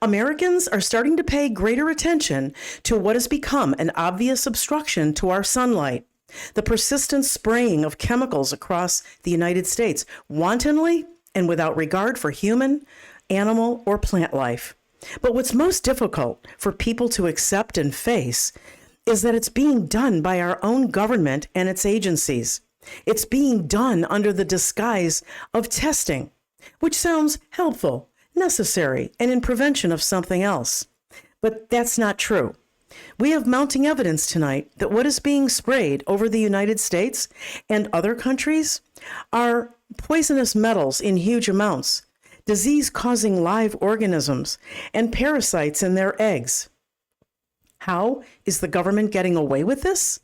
Americans are starting to pay greater attention to what has become an obvious obstruction to our sunlight: the persistent spraying of chemicals across the United States, wantonly and without regard for human, animal, or plant life. But what's most difficult for people to accept and face is that it's being done by our own government and its agencies. It's being done under the disguise of testing, which sounds helpful, necessary, and in prevention of something else. But that's not true. We have mounting evidence tonight that what is being sprayed over the United States and other countries are poisonous metals in huge amounts, disease-causing live organisms, and parasites in their eggs. How is the government getting away with this?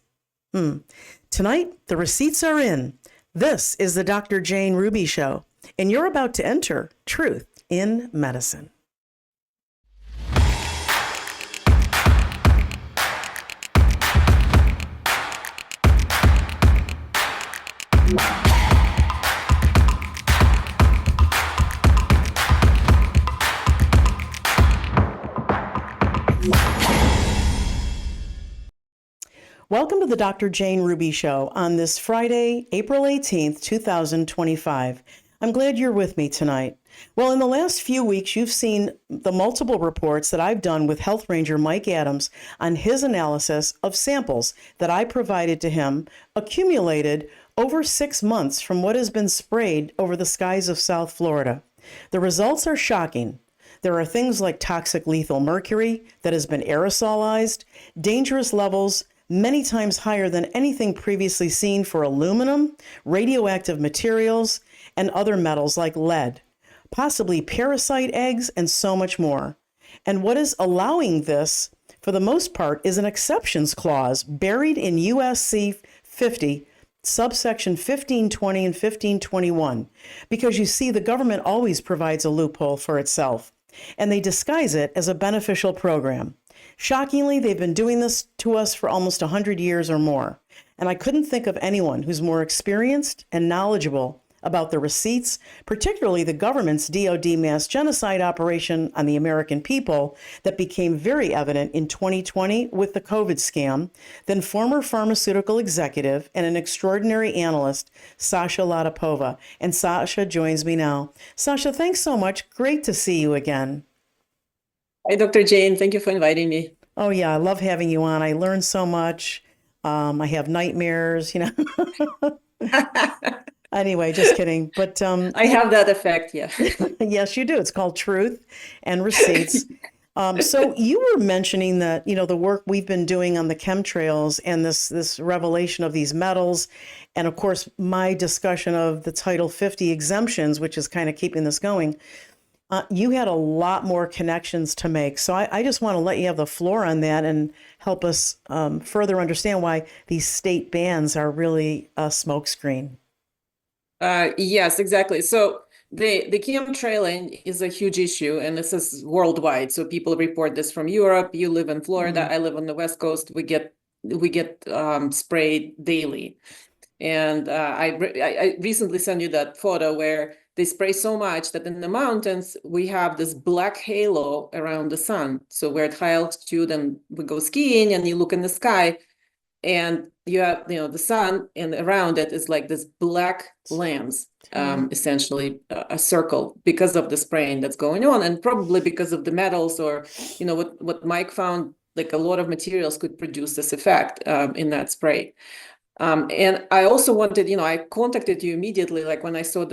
Tonight, the receipts are in. This is the Dr. Jane Ruby Show, and you're about to enter Truth in Medicine. Welcome to the Dr. Jane Ruby Show on this Friday, April 18th, 2025. I'm glad you're with me tonight. Well, in the last few weeks, you've seen the multiple reports that I've done with Health Ranger Mike Adams on his analysis of samples that I provided to him, accumulated over 6 months from what has been sprayed over the skies of South Florida. The results are shocking. There are things like toxic lethal mercury that has been aerosolized, dangerous levels many times higher than anything previously seen for aluminum, radioactive materials, and other metals like lead, possibly parasite eggs, and so much more. And what is allowing this, for the most part, is an exceptions clause buried in USC 50, subsection 1520 and 1521, because you see, the government always provides a loophole for itself, and they disguise it as a beneficial program. Shockingly, they've been doing this to us for almost 100 years or more, and I couldn't think of anyone who's more experienced and knowledgeable about the receipts, particularly the government's DoD mass genocide operation on the American people that became very evident in 2020 with the COVID scam, than former pharmaceutical executive and an extraordinary analyst, Sarsha Latypova. And Sarsha joins me now. Sarsha, thanks so much. Great to see you again. Hi, Dr. Jane. Thank you for inviting me. Oh, yeah, I love having you on. I learned so much. I have nightmares, Anyway, just kidding. But I have that effect, yeah. Yes, you do. It's called Truth and Receipts. So you were mentioning that, the work we've been doing on the chemtrails and this revelation of these metals, and of course, my discussion of the Title 50 exemptions, which is kind of keeping this going. You had a lot more connections to make. So I just want to let you have the floor on that and help us further understand why these state bans are really a smokescreen. Yes, exactly. So the chemtrailing is a huge issue, and this is worldwide. So people report this from Europe. You live in Florida. I live on the West Coast. We get sprayed daily. And I recently sent you that photo where they spray so much that in the mountains, we have this black halo around the sun. So we're at high altitude and we go skiing and you look in the sky and you have, the sun, and around it is like this black lens, essentially a circle, because of the spraying that's going on, and probably because of the metals, or, what Mike found, like a lot of materials could produce this effect in that spray. And I also wanted, I contacted you immediately, like when I saw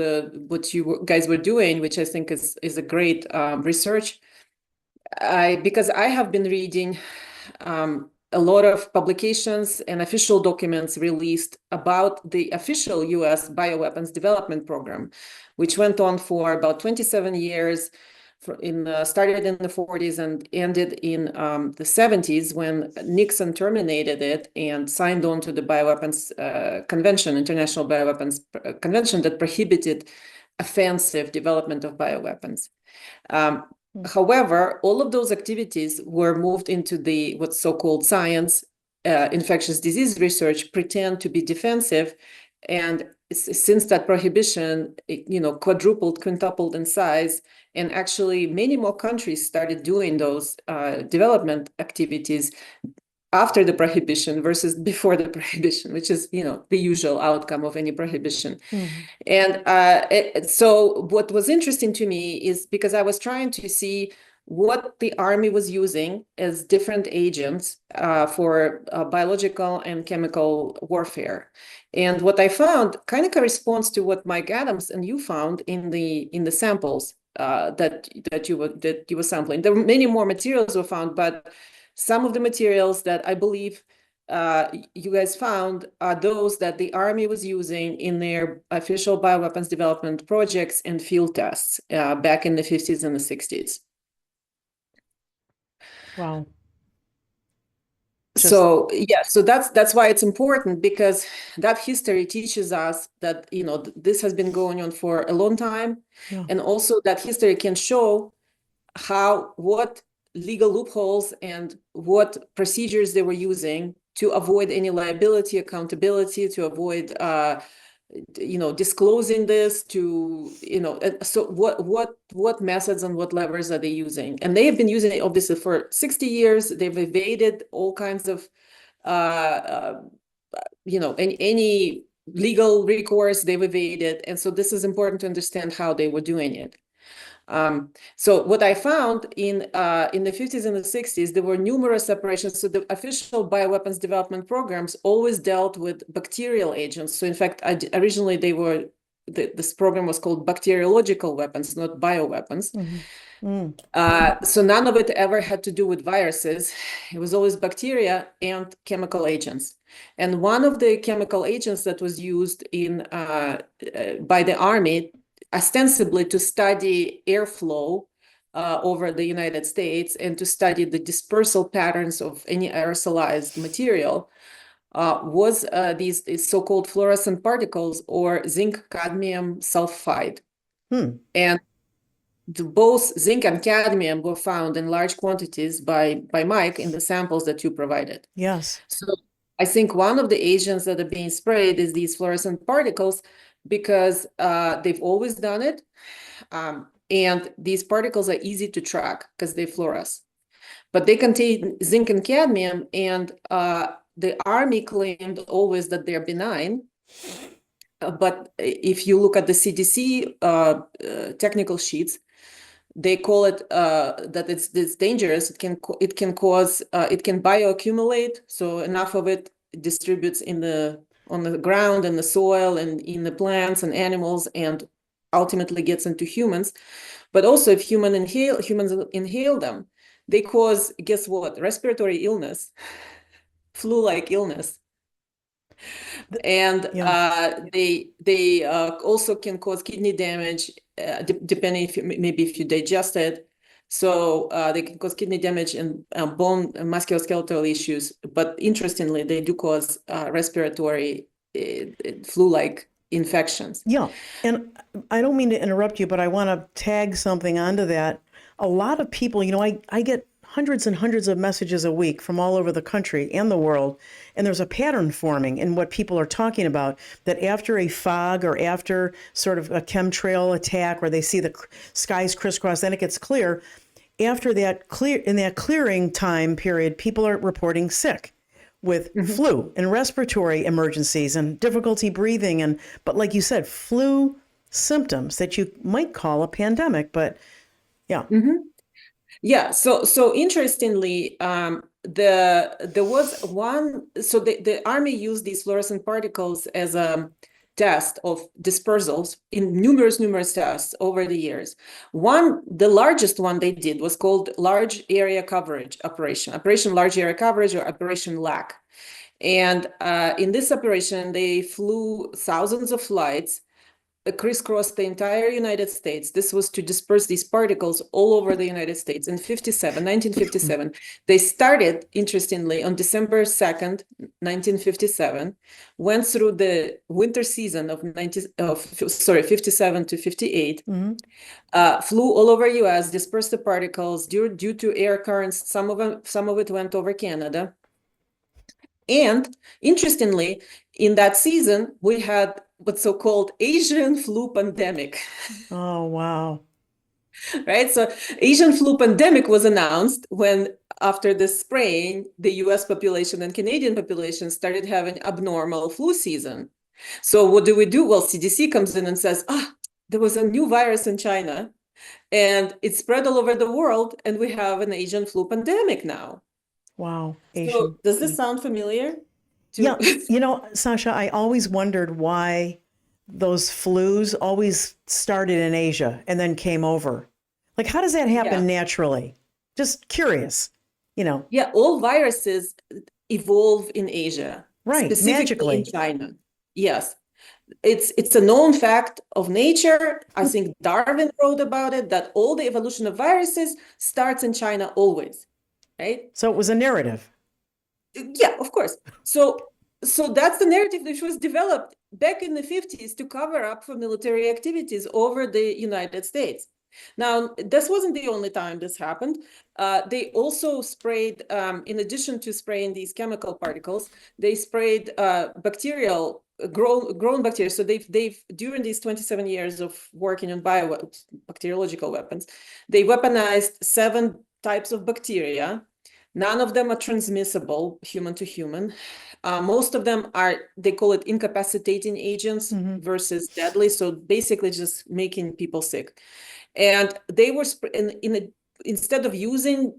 what you guys were doing, which I think is a great research. Because I have been reading a lot of publications and official documents released about the official U.S. bioweapons development program, which went on for about 27 years. Started in the 40s and ended in the 70s when Nixon terminated it and signed on to the bioweapons convention, International Bioweapons Convention, that prohibited offensive development of bioweapons. However, all of those activities were moved into what's so-called science, infectious disease research, pretend to be defensive, and since that prohibition, quadrupled, quintupled in size. And actually, many more countries started doing those development activities after the prohibition versus before the prohibition, which is, the usual outcome of any prohibition. And so what was interesting to me is because I was trying to see what the army was using as different agents for biological and chemical warfare. And what I found kind of corresponds to what Mike Adams and you found in the samples that you were sampling. There were many more materials were found, but some of the materials that I believe you guys found are those that the Army was using in their official bioweapons development projects and field tests back in the 50s and the 60s. Wow. So that's why it's important, because that history teaches us that this has been going on for a long time, and also that history can show what legal loopholes and what procedures they were using to avoid any liability, accountability, to avoid disclosing this, so what methods and what levers are they using? And they have been using it obviously for 60 years. They've evaded all kinds of any legal recourse they've evaded. And so this is important to understand how they were doing it. So what I found in the 50s and the 60s, there were numerous operations. So the official bioweapons development programs always dealt with bacterial agents. So in fact, originally this program was called bacteriological weapons, not bioweapons. So none of it ever had to do with viruses. It was always bacteria and chemical agents. And one of the chemical agents that was used by the Army ostensibly to study airflow over the United States and to study the dispersal patterns of any aerosolized material was these so-called fluorescent particles, or zinc cadmium sulfide. And both zinc and cadmium were found in large quantities by Mike in the samples that you provided. Yes. So I think one of the agents that are being sprayed is these fluorescent particles, because they've always done it. And these particles are easy to track because they fluoresce. But they contain zinc and cadmium, and the Army claimed always that they're benign. But if you look at the CDC technical sheets, they call it that it's dangerous. It can bioaccumulate, so enough of it distributes on the ground and the soil and in the plants and animals, and ultimately gets into humans. But also if humans inhale them, they cause, guess what? Respiratory illness, flu-like illness. And they also can cause kidney damage, depending if you digest it. So they can cause kidney damage and bone and musculoskeletal issues. But interestingly, they do cause respiratory flu-like infections. Yeah. And I don't mean to interrupt you, but I want to tag something onto that. A lot of people, I get hundreds and hundreds of messages a week from all over the country and the world. And there's a pattern forming in what people are talking about, that after a fog or after sort of a chemtrail attack where they see the skies crisscross, then it gets clear. After that in that clearing time period, people are reporting sick with flu and respiratory emergencies and difficulty breathing. But like you said, flu symptoms that you might call a pandemic, but yeah. Yeah. So interestingly, there was one. So the Army used these fluorescent particles as a test of dispersals in numerous tests over the years. The largest one they did was called Large Area Coverage Operation Large Area Coverage, or Operation LAC. And in this operation, they flew thousands of flights crisscrossed the entire United States. This was to disperse these particles all over the United States in 1957. They started, interestingly, on December 2nd, 1957, went through the winter season of 57 to 58, flew all over US, dispersed the particles due to air currents. Some of it went over Canada. And interestingly, in that season, we had what's so-called Asian flu pandemic. Oh, wow. Right? So Asian flu pandemic was announced when, after the spraying, the US population and Canadian population started having abnormal flu season. So what do? Well, CDC comes in and says, there was a new virus in China and it spread all over the world and we have an Asian flu pandemic now. Wow. So Asian. does this sound familiar? Yeah. Sarsha, I always wondered why those flus always started in Asia and then came over. Like, how does that happen naturally? Just curious, Yeah, all viruses evolve in Asia. Right, Specifically magically. in China. Yes. It's a known fact of nature. I think Darwin wrote about it, that all the evolution of viruses starts in China always, right? So it was a narrative. Yeah, of course. So that's the narrative which was developed back in the 50s to cover up for military activities over the United States. Now, this wasn't the only time this happened. They also sprayed, in addition to spraying these chemical particles, they sprayed bacterial grown bacteria. So they've during these 27 years of working on bacteriological weapons, they weaponized 7 types of bacteria. None of them are transmissible human to human. Most of them are, they call it incapacitating agents versus deadly. So basically just making people sick. And they were instead of using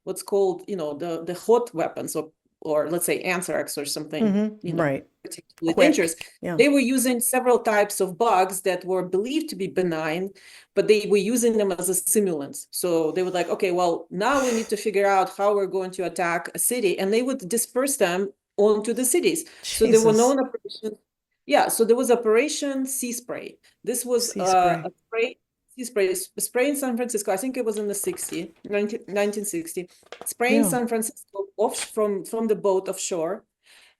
what's called, the hot weapons or let's say anthrax or something, right, particularly dangerous. Yeah. They were using several types of bugs that were believed to be benign, but they were using them as a simulants. So they would okay, well, now we need to figure out how we're going to attack a city, and they would disperse them onto the cities. Jesus. So there were known operations. Yeah, so there was Operation Sea Spray. This was a spray in San Francisco. I think it was in the 1960. Spray in San Francisco from the boat offshore.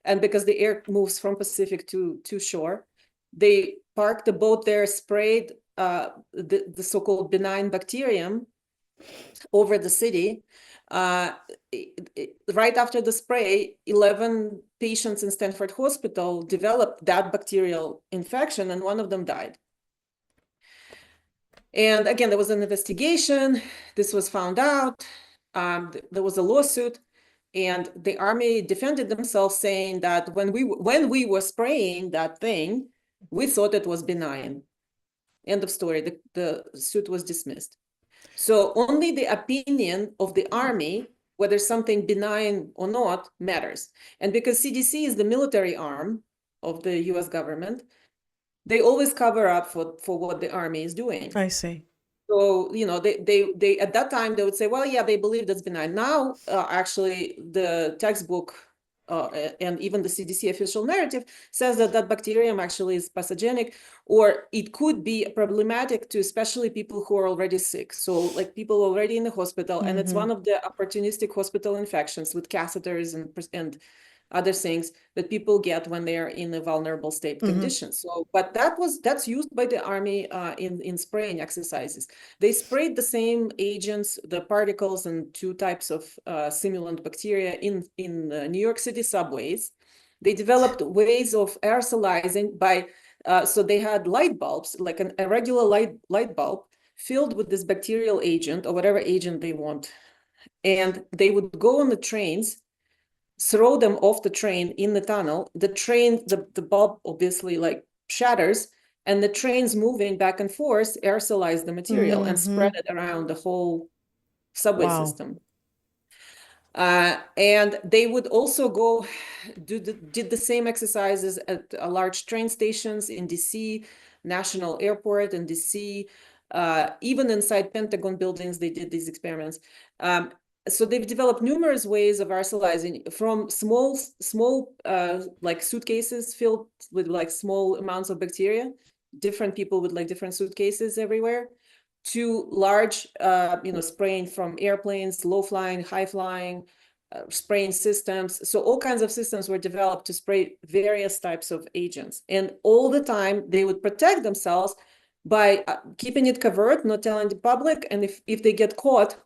And because the air moves from Pacific to shore, they parked the boat there, sprayed the so-called benign bacterium over the city. Right after the spray, 11 patients in Stanford Hospital developed that bacterial infection, and one of them died. And again, there was an investigation. This was found out. There was a lawsuit, and the Army defended themselves, saying that when we were spraying that thing, we thought it was benign. End of story. The suit was dismissed. So only the opinion of the Army, whether something benign or not, matters. And because CDC is the military arm of the U.S. government, they always cover up for what the Army is doing. I see. So, they at that time, they would say, well, yeah, they believe that's benign. Now, actually, the textbook and even the CDC official narrative says that bacterium actually is pathogenic, or it could be problematic to especially people who are already sick. So like people already in the hospital, and it's one of the opportunistic hospital infections with catheters and other things that people get when they are in a vulnerable state condition. So, but that's used by the Army in spraying exercises. They sprayed the same agents, the particles, and 2 types of simulant bacteria in New York City subways. They developed ways of aerosolizing by, so they had light bulbs, like a regular light bulb filled with this bacterial agent or whatever agent they want. And they would go on the trains, throw them off the train in the tunnel. The train, the bulb obviously shatters, and the trains moving back and forth aerosolize the material and spread it around the whole subway system. And they would also go did the same exercises at large train stations in DC, National Airport in DC, even inside Pentagon buildings, they did these experiments. So they've developed numerous ways of aerosolizing, from small like suitcases filled with small amounts of bacteria, different people with different suitcases everywhere, to large, spraying from airplanes, low flying, high flying, spraying systems. So all kinds of systems were developed to spray various types of agents. And all the time they would protect themselves by keeping it covert, not telling the public. And if they get caught,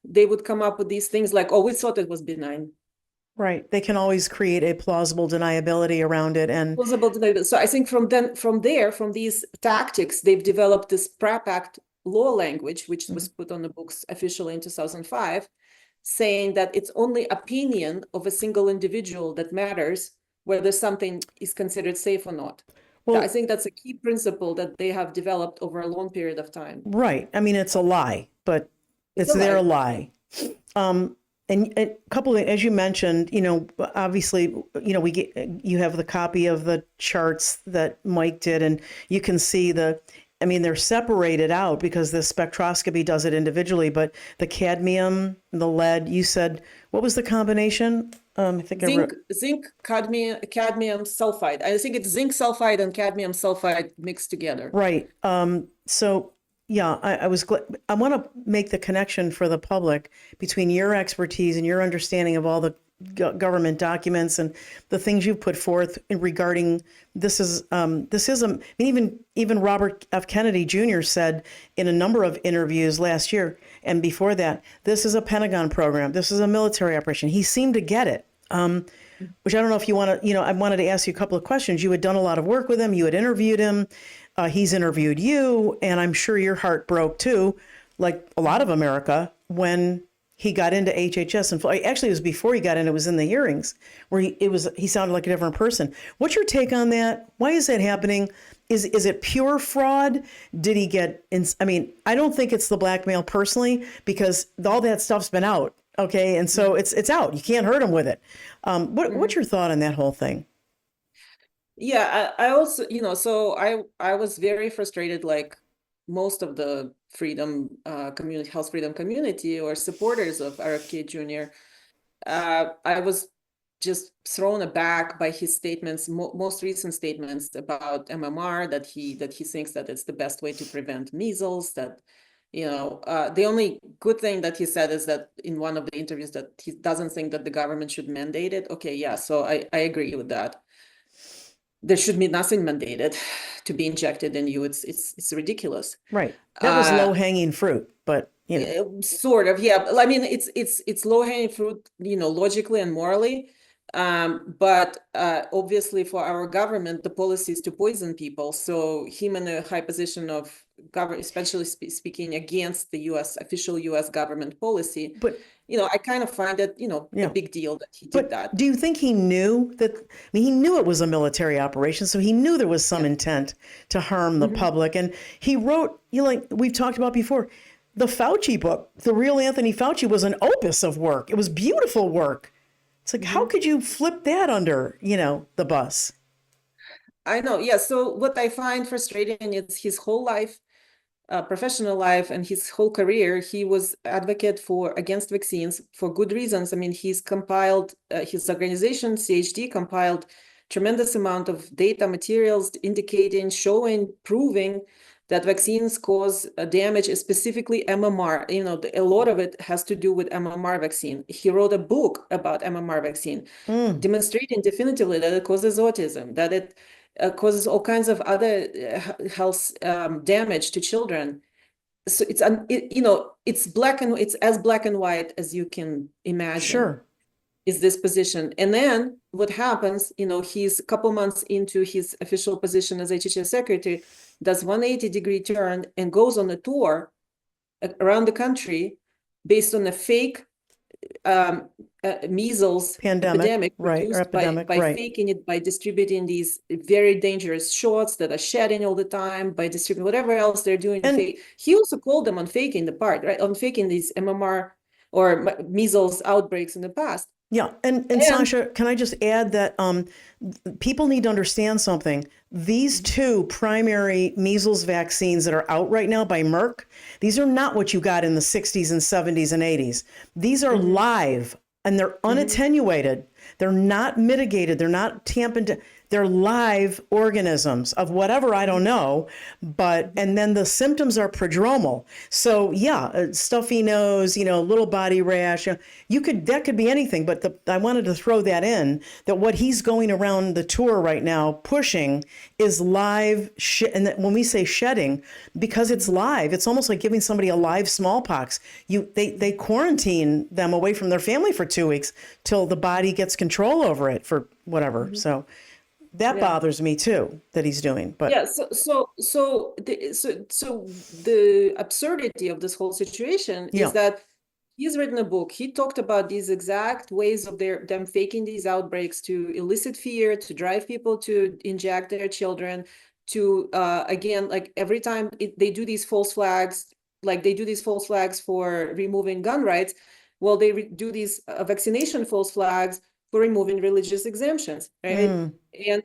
they would come up with these things like, oh, we thought it was benign. Right. They can always create a plausible deniability around it. And Plausible deniability. So I think from these tactics, they've developed this PrEP Act law language, which was put on the books officially in 2005, saying that it's only opinion of a single individual that matters whether something is considered safe or not. Well, I think that's a key principle that they have developed over a long period of time. right. I mean, it's a lie, but it's their lie. And a couple of, as you mentioned, obviously, you have the copy of the charts that Mike did, and you can see they're separated out because the spectroscopy does it individually, but the cadmium, the lead, you said, what was the combination? I think zinc, cadmium sulfide. I think it's zinc sulfide and cadmium sulfide mixed together. Right. So yeah, I was glad. I want to make the connection for the public between your expertise and your understanding of all the government documents and the things you've put forth regarding this is even Robert F. Kennedy Jr. said in a number of interviews last year and before that, this is a Pentagon program. This is a military operation. He seemed to get it. Which I don't know if you want to, I wanted to ask you a couple of questions. You had done a lot of work with him. You had interviewed him. He's interviewed you. And I'm sure your heart broke too, like a lot of America, when he got into HHS. And actually, it was before he got in, it was in the hearings where he sounded like a different person. What's your take on that? Why is that happening? Is it pure fraud? Did he get in? I mean, I don't think it's the blackmail personally, because all that stuff's been out. Okay. And so it's out. You can't hurt him with it. What's your thought on that whole thing? Yeah, I also, so I was very frustrated, like most of the community, health freedom community or supporters of RFK Jr. I was just thrown aback by his statements, most recent statements about MMR, that he thinks that it's the best way to prevent measles, that the only good thing that he said is that in one of the interviews that he doesn't think that the government should mandate it. Okay, yeah, so I agree with that. There should be nothing mandated to be injected in you. It's ridiculous. Right. That was low-hanging fruit, but sort of, yeah. I mean, it's low-hanging fruit, logically and morally. But obviously for our government, the policy is to poison people. So him in a high position of government, especially speaking against the official U.S. government policy. But I kind of find it, a big deal that he did that. Do you think he knew that? I mean, he knew it was a military operation, so he knew there was some intent to harm the public. And he wrote, like we've talked about before, the Fauci book, The Real Anthony Fauci, was an opus of work. It was beautiful work. It's like, how could you flip that under, the bus? I know. Yeah. So what I find frustrating is his whole life, professional life, and his whole career, he was advocate against vaccines for good reasons. I mean, he's compiled, his organization, CHD, compiled tremendous amount of data materials indicating, showing, proving that vaccines cause damage, specifically MMR. A lot of it has to do with MMR vaccine. He wrote a book about MMR vaccine, demonstrating definitively that it causes autism, that it causes all kinds of other health damage to children. So it's it's as black and white as you can imagine. Sure. Is this position. And then what happens, he's a couple months into his official position as HHS secretary, does 180-degree turn and goes on a tour around the country based on a fake measles epidemic, right? Or epidemic, by faking it, by distributing these very dangerous shots that are shedding all the time, by distributing whatever else they're doing. He also called them on faking the part, right? On faking these MMR or measles outbreaks in the past. Yeah. And Sarsha, can I just add that people need to understand something. These two primary measles vaccines that are out right now by Merck, these are not what you got in the 60s and 70s and 80s. These are live and they're unattenuated. They're not mitigated. They're not tampered. they're live organisms of whatever, I don't know, and then the symptoms are prodromal. So yeah, stuffy nose, little body rash, that could be anything, but I wanted to throw that in, that what he's going around the tour right now pushing is live and that when we say shedding, because it's live, it's almost like giving somebody a live smallpox. They quarantine them away from their family for 2 weeks till the body gets control over it for whatever. So that bothers me too, that he's doing. But so the absurdity of this whole situation is that he's written a book. He talked about these exact ways of them faking these outbreaks to elicit fear, to drive people to inject their children, to again, like every time they do these false flags, for removing gun rights. Well, they do these vaccination false flags for removing religious exemptions, right?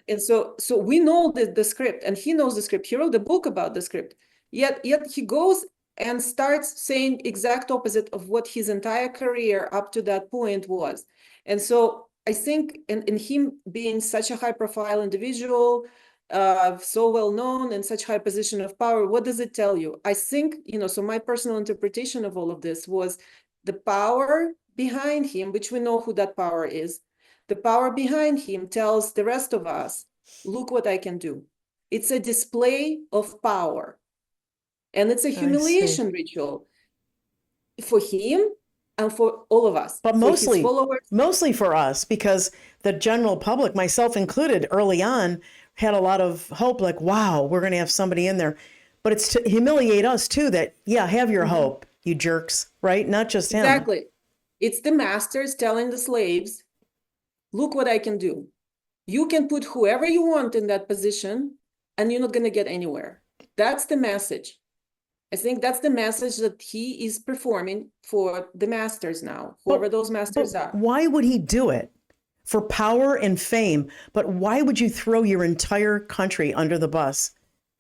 And so we know the script, and he knows the script. He wrote a book about the script. Yet he goes and starts saying exact opposite of what his entire career up to that point was. And so I think in him being such a high-profile individual, so well known and such high position of power, what does it tell you? I think, so my personal interpretation of all of this was the power behind him, which we know who that power is. The power behind him tells the rest of us, look what I can do. It's a display of power. And it's a humiliation ritual for him and for all of us. But mostly for us, because the general public, myself included, early on, had a lot of hope, like, wow, we're going to have somebody in there. But it's to humiliate us too, that, have your hope, you jerks, right? Not just him. Exactly. It's the masters telling the slaves, look what I can do. You can put whoever you want in that position and you're not going to get anywhere. That's the message. I think that's the message that he is performing for the masters now, whoever those masters are. Why would he do it? For power and fame. But why would you throw your entire country under the bus?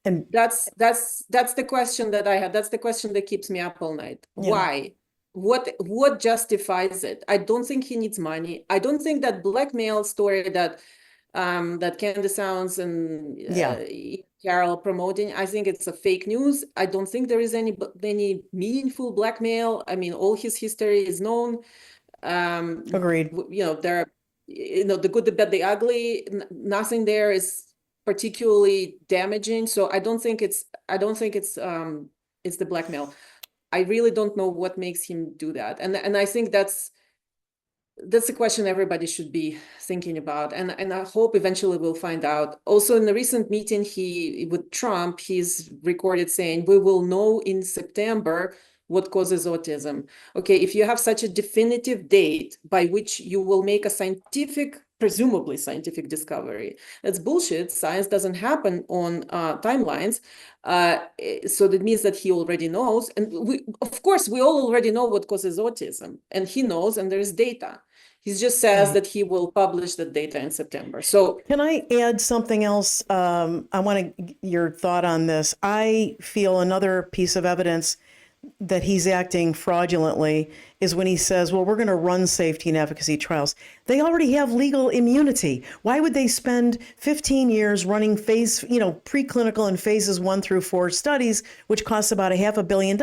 And that's the question that I had. That's the question that keeps me up all night. Why? What justifies it? I don't think he needs money. I don't think that blackmail story that Candy Sounds and Carol promoting, I think it's a fake news. I don't think there is any meaningful blackmail. I mean, all his history is known. Agreed. There are, the good, the bad, the ugly. Nothing there is particularly damaging. So I don't think it's the blackmail. I really don't know what makes him do that. And I think that's a question everybody should be thinking about. And I hope eventually we'll find out. Also, in the recent meeting with Trump, he's recorded saying, we will know in September what causes autism. Okay, if you have such a definitive date by which you will make a presumably scientific discovery, that's bullshit. Science doesn't happen on timelines. So that means that he already knows. And we all already know what causes autism. And he knows, and there is data. He just says that he will publish the data in September. So can I add something else? I want your thought on this. I feel another piece of evidence that he's acting fraudulently is when he says, well, we're going to run safety and efficacy trials. They already have legal immunity. Why would they spend 15 years running preclinical and phases 1 through 4 studies, which costs about $500 million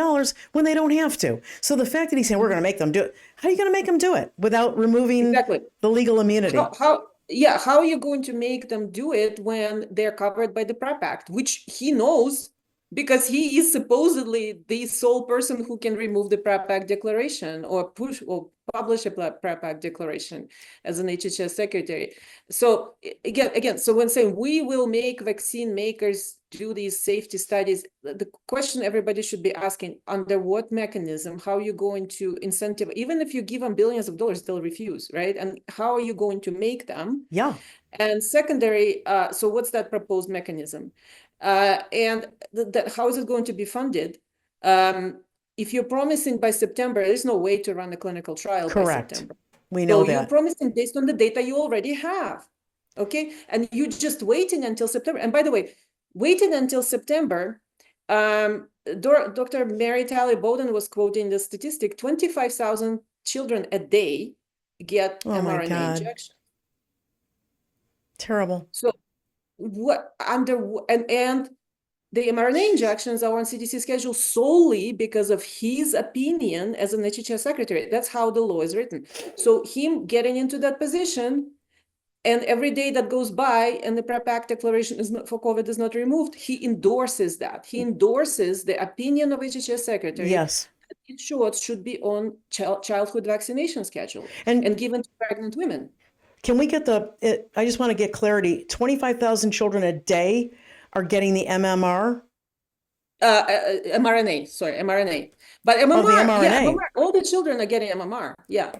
when they don't have to? So the fact that he's saying we're going to make them do it, how are you going to make them do it without removing the legal immunity? How are you going to make them do it when they're covered by the PrEP Act, which he knows? Because he is supposedly the sole person who can remove the PrEP Act declaration or publish a PrEP Act declaration as an HHS secretary. So again, so when saying we will make vaccine makers do these safety studies, the question everybody should be asking, under what mechanism, how are you going to incentive, even if you give them billions of dollars, they'll refuse, right? And how are you going to make them? Yeah. And secondary, so what's that proposed mechanism? And how is it going to be funded? If you're promising by September, there's no way to run a clinical trial by September. We know that. You're promising based on the data you already have. Okay. And you're just waiting until September. And by the way, waiting until September, Dr. Mary Talley Bowden was quoting the statistic, 25,000 children a day get mRNA injection. Terrible. So and the mRNA injections are on CDC schedule solely because of his opinion as an HHS secretary. That's how the law is written. So him getting into that position, and every day that goes by and the PrEP Act declaration for COVID is not removed, he endorses that. He endorses the opinion of HHS secretary. Yes. That in short should be on childhood vaccination schedule and given to pregnant women. Can we get I just want to get clarity. 25,000 children a day are getting the MMR? mRNA. But MMR, the mRNA. Yeah, MMR, all the children are getting MMR, yeah.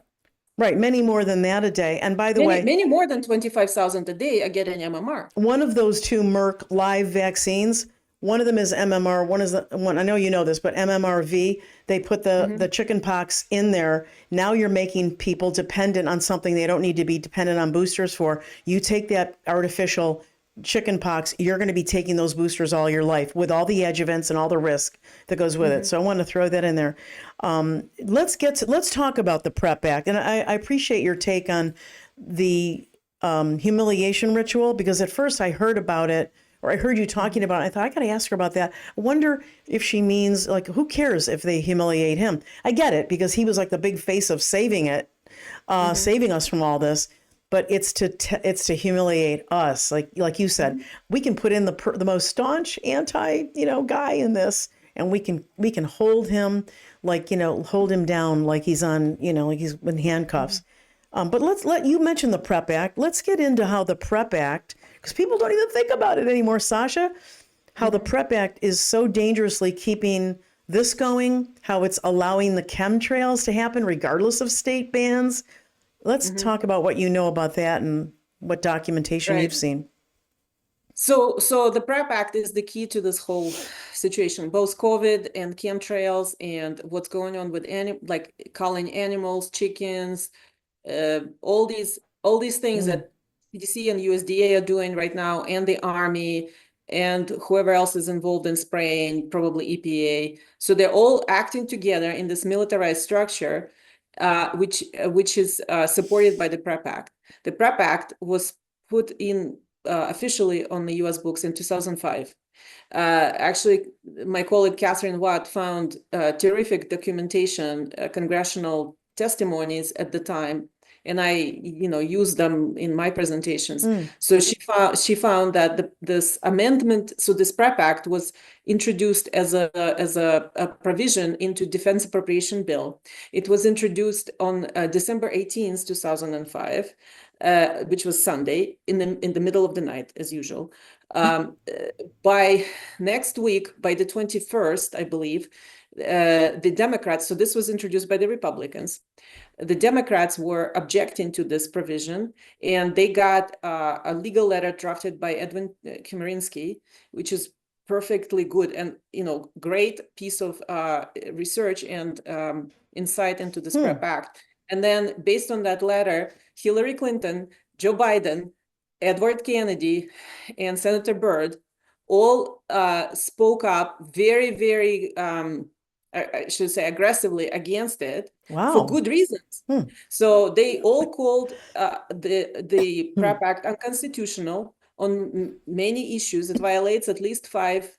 Right, many more than that a day. And by the way, many more than 25,000 a day are getting MMR. One of those two Merck live vaccines, one of them is MMR, one is I know you know this, but MMRV, they put the chicken pox in there. Now you're making people dependent on something they don't need to be dependent on boosters for. You take that artificial chicken pox, you're going to be taking those boosters all your life with all the adjuvants and all the risk that goes with it. So I want to throw that in there. Let's talk about the PrEP Act. And I appreciate your take on the humiliation ritual, because at first I heard about it, or I heard you talking about it. I thought, I got to ask her about that. I wonder if she means, like, who cares if they humiliate him? I get it, because he was like the big face of saving us from all this. But it's to humiliate us, like you said. We can put in the most staunch anti guy in this, and we can hold him hold him down like he's on like he's in handcuffs. But let you mention the PrEP Act. Let's get into how the PrEP Act, because people don't even think about it anymore, Sasha. How the PrEP Act is so dangerously keeping this going. How it's allowing the chemtrails to happen regardless of state bans. Let's talk about what you know about that and what documentation you've seen. So the PrEP Act is the key to this whole situation, both COVID and chemtrails and what's going on with like culling animals, chickens, all these things that CDC and USDA are doing right now, and the Army and whoever else is involved in spraying, probably EPA. So they're all acting together in this militarized structure, which is supported by the PrEP Act. The PrEP Act was put in officially on the U.S. books in 2005. Actually, my colleague Catherine Watt found terrific documentation, congressional testimonies at the time, and I, used them in my presentations. So she found that this amendment, so this PrEP Act was introduced as a provision into Defense Appropriation Bill. It was introduced on December 18th, 2005, which was Sunday in the middle of the night, as usual. By next week, by the 21st, I believe, the Democrats, so this was introduced by the Republicans, the Democrats were objecting to this provision, and they got a legal letter drafted by Edwin Chemerinsky, which is perfectly good and great piece of research and insight into this PrEP Act. And then based on that letter, Hillary Clinton, Joe Biden, Edward Kennedy, and Senator Byrd all spoke up very, very, I should say, aggressively against it. Wow. For good reasons. So they all called the PrEP Act unconstitutional on many issues. It violates at least 5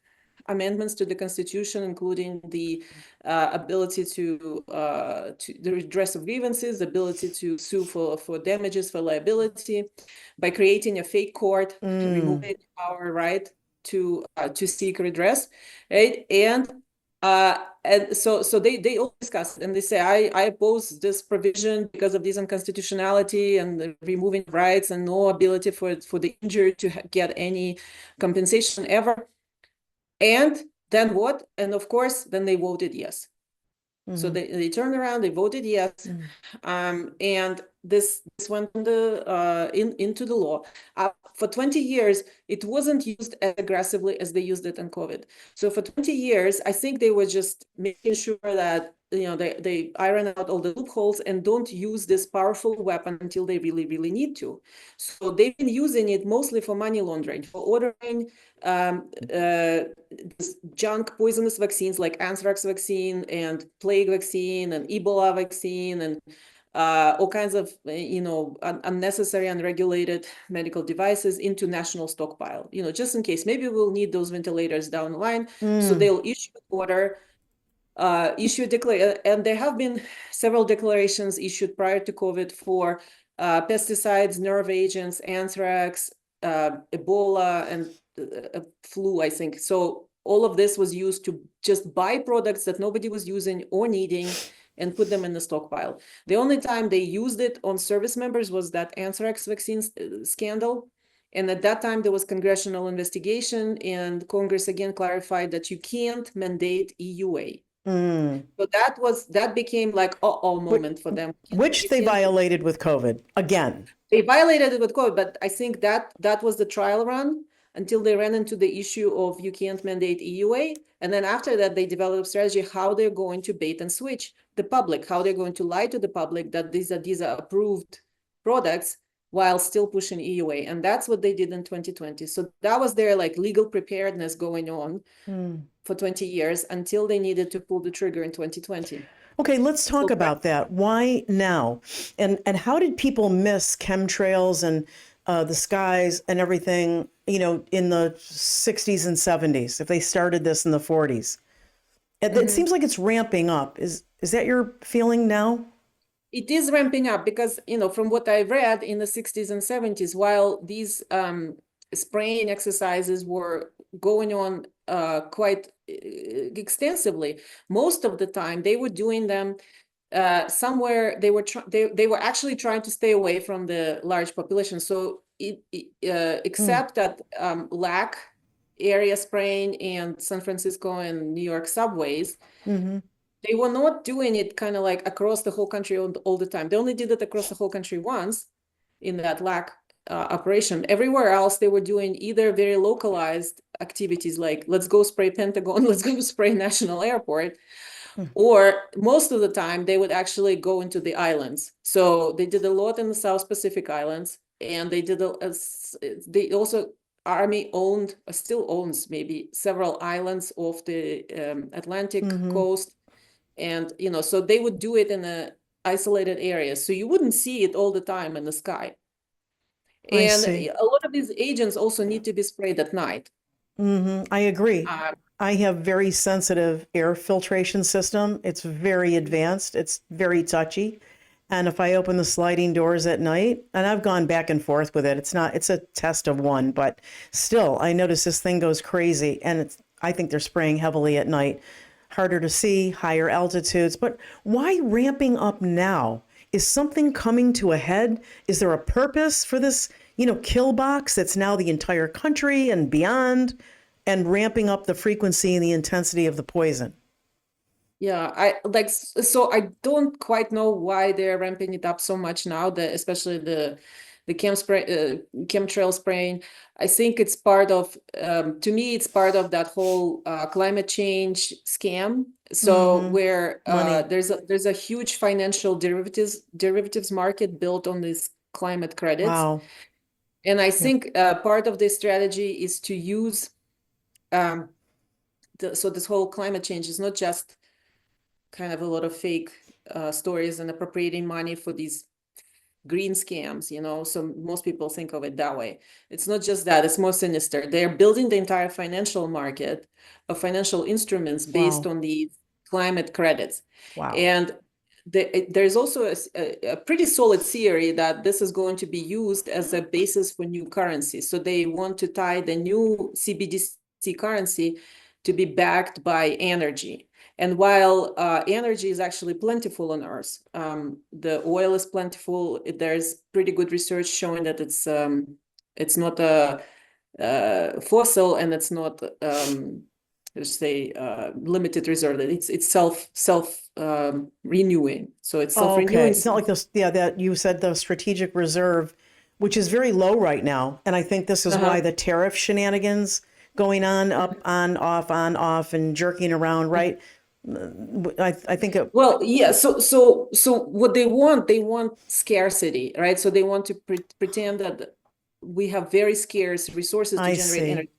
amendments to the Constitution, including the ability to the redress of grievances, the ability to sue for damages, for liability, by creating a fake court, removing our right to seek redress, right? And so they all discuss, and they say, I oppose this provision because of this unconstitutionality and the removing rights and no ability for the injured to get any compensation ever. And then what? And of course, then they voted yes. So they turned around, they voted yes, and this went into the law. For 20 years, it wasn't used as aggressively as they used it in COVID. So for 20 years, I think they were just making sure that they iron out all the loopholes and don't use this powerful weapon until they really, really need to. So they've been using it mostly for money laundering, for ordering junk poisonous vaccines like anthrax vaccine and plague vaccine and Ebola vaccine and all kinds of, unnecessary, unregulated medical devices into national stockpile, just in case. Maybe we'll need those ventilators down the line. So they'll issue an order, issue a declaration, and there have been several declarations issued prior to COVID for pesticides, nerve agents, anthrax, Ebola, and flu, I think. So all of this was used to just buy products that nobody was using or needing and put them in the stockpile. The only time they used it on service members was that anthrax vaccine scandal. And at that time, there was congressional investigation, and Congress again clarified that you can't mandate EUA. So that became like moment for them. Which they violated with COVID again. They violated it with COVID, but I think that was the trial run until they ran into the issue of you can't mandate EUA. And then after that, they developed a strategy how they're going to bait and switch the public, how they're going to lie to the public that these are approved products while still pushing EUA. And that's what they did in 2020. So that was their legal preparedness going on for 20 years until they needed to pull the trigger in 2020. Okay, let's talk about that. Why now? And how did people miss chemtrails and the skies and everything, in the 60s and 70s, if they started this in the 40s? It seems like it's ramping up. Is that your feeling now? It is ramping up because, from what I read in the 60s and 70s, while these spraying exercises were going on quite extensively, most of the time they were doing them somewhere they were actually trying to stay away from the large population. So except that LAC area spraying and San Francisco and New York subways, they were not doing it kind of across the whole country all the time. They only did it across the whole country once in that LAC operation. Everywhere else, they were doing either very localized activities like let's go spray Pentagon, let's go spray National Airport, or most of the time they would actually go into the islands. So they did a lot in the South Pacific Islands, and they did they also Army owned, still owns maybe several islands off the Atlantic coast, and so they would do it in a isolated area, so you wouldn't see it all the time in the sky. And a lot of these agents also need to be sprayed at night. I agree. I have very sensitive air filtration system. It's very advanced. It's very touchy. And if I open the sliding doors at night, and I've gone back and forth with it, it's a test of one, but still I notice this thing goes crazy, and I think they're spraying heavily at night. Harder to see, higher altitudes, but why ramping up now? Is something coming to a head? Is there a purpose for this, kill box that's now the entire country and beyond, and ramping up the frequency and the intensity of the poison? Yeah, so I don't quite know why they're ramping it up so much now, especially the chemtrail spraying. I think it's part of, to me, it's part of that whole climate change scam. So where there's a huge financial derivatives market built on these climate credits. Wow. And I think part of this strategy is to use, so this whole climate change is not just kind of a lot of fake stories and appropriating money for these green scams, so most people think of it that way. It's not just that, it's more sinister. They're building the entire financial market of financial instruments based on these climate credits. Wow. And there's also a pretty solid theory that this is going to be used as a basis for new currency. So they want to tie the new CBDC currency to be backed by energy. And while energy is actually plentiful on Earth, the oil is plentiful. There's pretty good research showing that it's not a fossil, and it's not limited reserve. It's self renewing. So it's self renewing. Okay, it's not like this. Yeah, that you said the strategic reserve, which is very low right now, and I think this is why the tariff shenanigans going on, up, on, off, and jerking around, right? I think it, well, yeah. So what they want scarcity, right? So they want to pretend that we have very scarce resources to generate energy,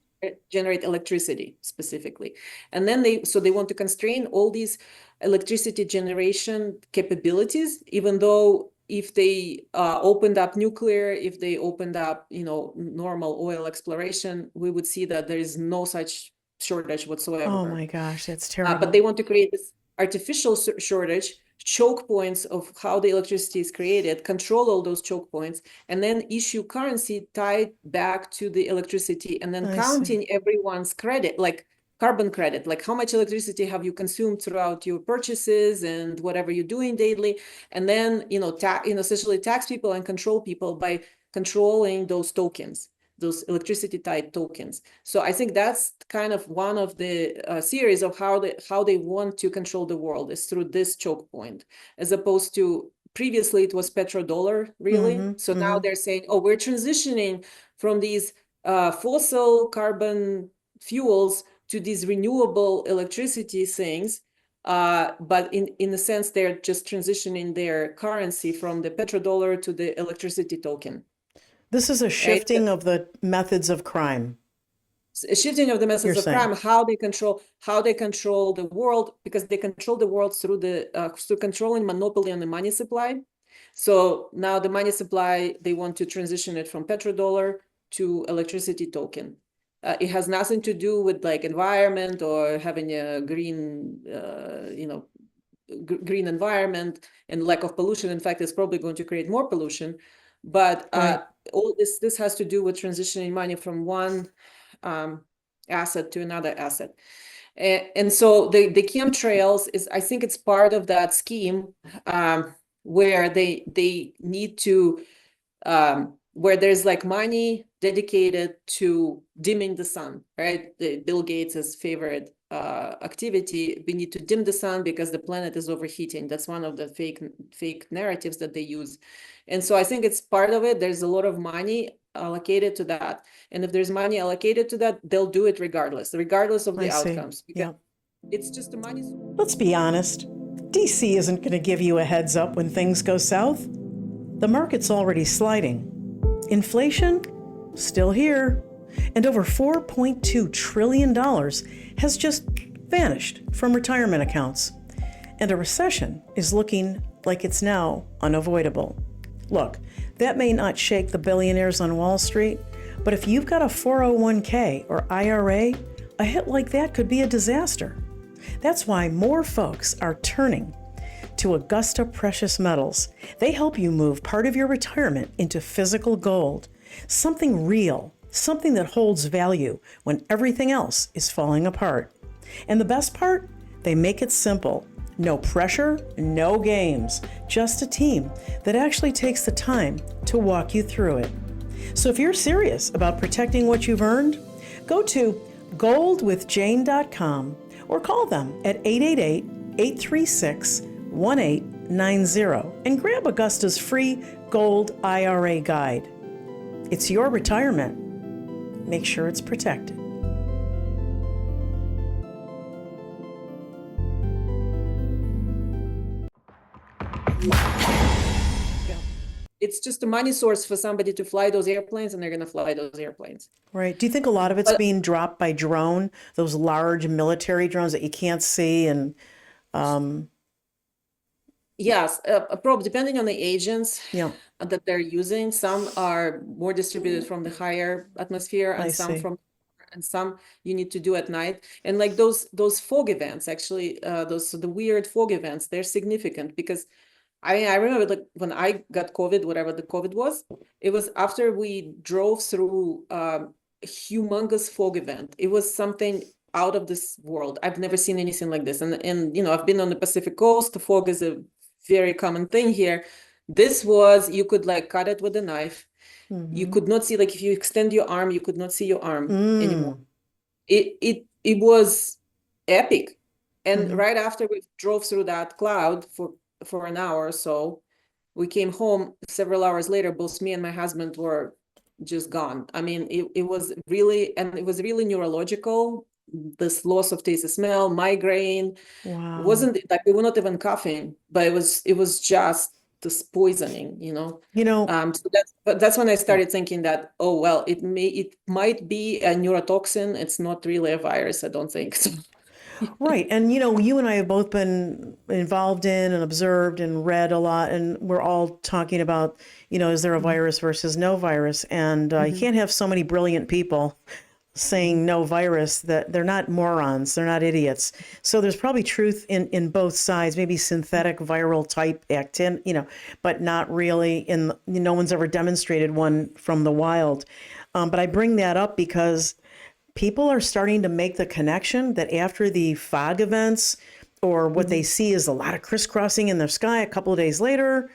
generate electricity specifically, and then they want to constrain all these electricity generation capabilities, even though if they opened up nuclear, if they opened up, normal oil exploration, we would see that there is no such shortage whatsoever. Oh my gosh, that's terrible. But they want to create this artificial shortage, choke points of how the electricity is created, control all those choke points, and then issue currency tied back to the electricity, and then counting everyone's credit, like carbon credit, like how much electricity have you consumed throughout your purchases and whatever you're doing daily, and then essentially tax people and control people by controlling those tokens, those electricity tied tokens. So I think that's kind of one of the series of how they want to control the world is through this choke point, as opposed to previously it was petrodollar, really. So now they're saying, oh, we're transitioning from these fossil carbon fuels to these renewable electricity things. But in a sense, they're just transitioning their currency from the petrodollar to the electricity token. This is a shifting of the methods of crime. A shifting of the methods of crime, how they control the world, because they control the world through controlling monopoly on the money supply. So now the money supply, they want to transition it from petrodollar to electricity token. It has nothing to do with like environment or having a green, green environment and lack of pollution. In fact, it's probably going to create more pollution. But all this has to do with transitioning money from one asset to another asset. And so the chemtrails is, I think it's part of that scheme where they need to, where there's like money dedicated to dimming the sun, right? Bill Gates' favorite activity. We need to dim the sun because the planet is overheating. That's one of the fake narratives that they use. And so I think it's part of it. There's a lot of money allocated to that. And if there's money allocated to that, they'll do it regardless of the outcomes. Yeah. It's just the money. Let's be honest. DC isn't going to give you a heads up when things go south. The market's already sliding. Inflation, still here. And over $4.2 trillion has just vanished from retirement accounts. And a recession is looking like it's now unavoidable. Look, that may not shake the billionaires on Wall Street, but if you've got a 401k or IRA, a hit like that could be a disaster. That's why more folks are turning to Augusta Precious Metals. They help you move part of your retirement into physical gold, something real, something that holds value when everything else is falling apart. And the best part? They make it simple. No pressure, no games, just a team that actually takes the time to walk you through it. So if you're serious about protecting what you've earned, go to goldwithjane.com or call them at 888-836-1890 and grab Augusta's free Gold IRA guide. It's your retirement. Make sure it's protected. It's just a money source for somebody to fly those airplanes, and they're going to fly those airplanes. Right. Do you think a lot of it's being dropped by drone, those large military drones that you can't see? And yes, probably depending on the agents that they're using. Some are more distributed from the higher atmosphere, and some you need to do at night. And like those fog events, actually, the weird fog events, they're significant because I remember like when I got COVID, whatever the COVID was, it was after we drove through a humongous fog event. It was something out of this world. I've never seen anything like this. And I've been on the Pacific coast. The fog is a very common thing here. This was, you could like cut it with a knife. Mm-hmm. You could not see, like if you extend your arm, you could not see your arm anymore. It was epic. And right after we drove through that cloud for an hour or so, we came home several hours later. Both me and my husband were just gone. I mean, it was really neurological. This loss of taste and smell, migraine. Wow. It wasn't like we were not even coughing, but it was just this poisoning, So that's when I started thinking that, oh well, it might be a neurotoxin. It's not really a virus, I don't think. So. Right. And, you and I have both been involved in and observed and read a lot, and we're all talking about, is there a virus versus no virus? And you can't have so many brilliant people saying no virus that they're not morons, they're not idiots. So there's probably truth in both sides, maybe synthetic viral type but not really no one's ever demonstrated one from the wild. But I bring that up because people are starting to make the connection that after the fog events, or what they see is a lot of crisscrossing in the sky, a couple of days later,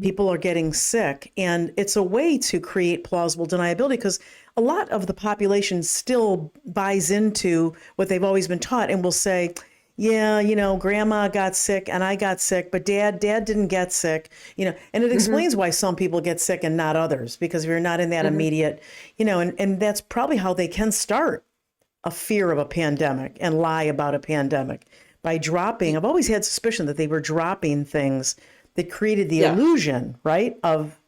people are getting sick. And it's a way to create plausible deniability, because a lot of the population still buys into what they've always been taught and will say, yeah, grandma got sick and I got sick, but dad didn't get sick, and it explains why some people get sick and not others, because if you're not in that immediate, and that's probably how they can start a fear of a pandemic and lie about a pandemic by dropping. I've always had suspicion that they were dropping things that created the illusion, right, of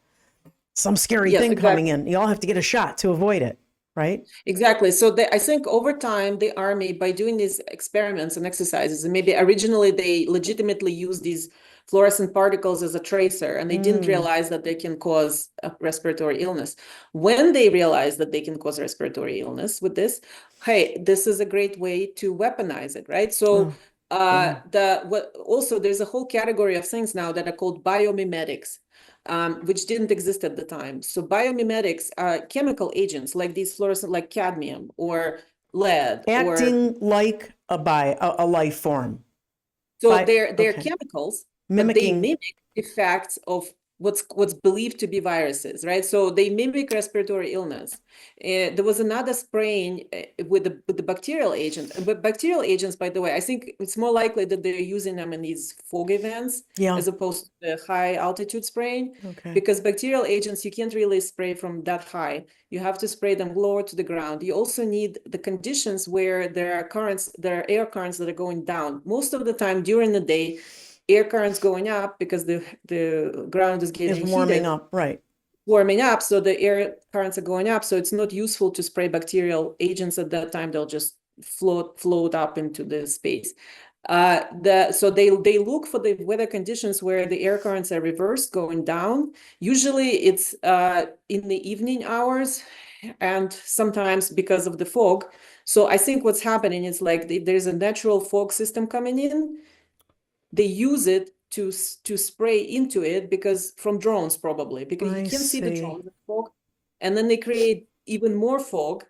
some scary thing coming in. You all have to get a shot to avoid it. Right? Exactly. So I think over time, the army, by doing these experiments and exercises, and maybe originally they legitimately used these fluorescent particles as a tracer, and they didn't realize that they can cause a respiratory illness. When they realized that they can cause respiratory illness with this, hey, this is a great way to weaponize it, right? So also there's a whole category of things now that are called biomimetics. Which didn't exist at the time. So biomimetics are chemical agents like these fluorescent, like cadmium or lead, acting like a life form. So they're chemicals, but they mimic effects of what's believed to be viruses, right? So they mimic respiratory illness. There was another spraying with the bacterial agent. But bacterial agents, by the way, I think it's more likely that they're using them in these fog events as opposed to the high altitude spraying. Because bacterial agents, you can't really spray from that high. You have to spray them lower to the ground. You also need the conditions where there are air currents that are going down. Most of the time during the day, air currents going up because the ground is getting warming up, right? Warming up, so the air currents are going up. So it's not useful to spray bacterial agents at that time. They'll just float up into the space. So they look for the weather conditions where the air currents are reversed, going down. Usually it's in the evening hours, and sometimes because of the fog. So I think what's happening is like there's a natural fog system coming in. They use it to spray into it because from drones probably, because you can't see the drones in fog, and then they create even more fog,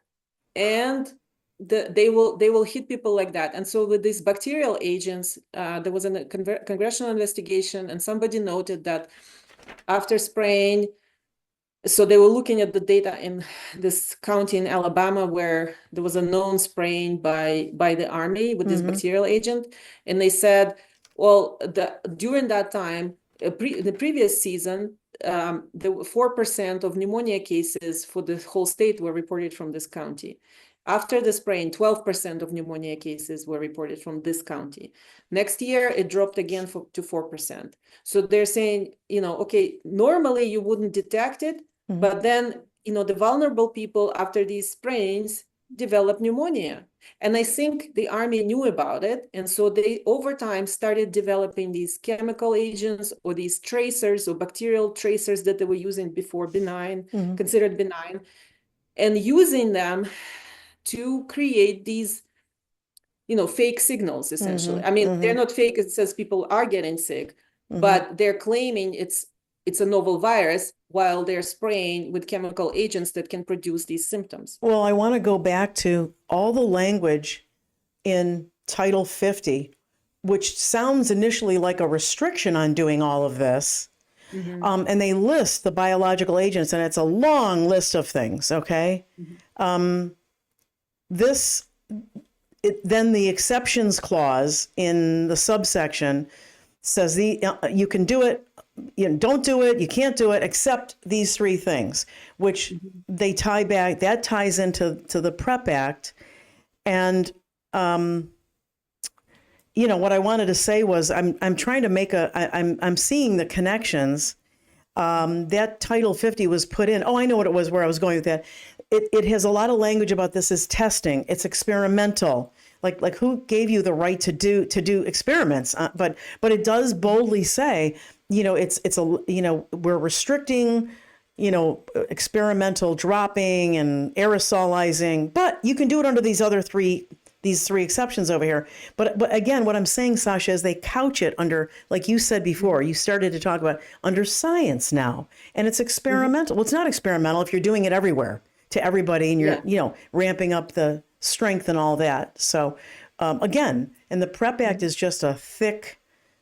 and they will hit people like that. And so with these bacterial agents, there was a congressional investigation, and somebody noted that after spraying, so they were looking at the data in this county in Alabama where there was a known spraying by the army with this bacterial agent, and they said, well, during that time, the previous season, there were 4% of pneumonia cases for the whole state were reported from this county. After the spraying, 12% of pneumonia cases were reported from this county. Next year, it dropped again to 4%. So they're saying, okay, normally you wouldn't detect it, but then, the vulnerable people after these sprayings develop pneumonia. And I think the army knew about it. And so they, over time, started developing these chemical agents or these tracers or bacterial tracers that they were using before considered benign, and using them to create these, fake signals, essentially. I mean, they're not fake. It says people are getting sick, but they're claiming it's a novel virus while they're spraying with chemical agents that can produce these symptoms. Well, I want to go back to all the language in Title 50, which sounds initially like a restriction on doing all of this. And they list the biological agents, and it's a long list of things, okay? Then the exceptions clause in the subsection says you can do it, don't do it, you can't do it, except these three things, which they tie back, that ties into the PrEP Act. And, what I wanted to say was I'm trying to make I'm seeing the connections. That Title 50 was put in. Oh, I know what it was, where I was going with that. It has a lot of language about this as testing. It's experimental. like who gave you the right to do experiments? But it does boldly say, we're restricting, experimental dropping and aerosolizing, but you can do it under these three exceptions over here. But again, what I'm saying, Sasha, is they couch it under, like you said before, you started to talk about under science now, and it's experimental. Well, it's not experimental if you're doing it everywhere to everybody and you're, ramping up the strength and all that. So again, and the PrEP Act is just a thick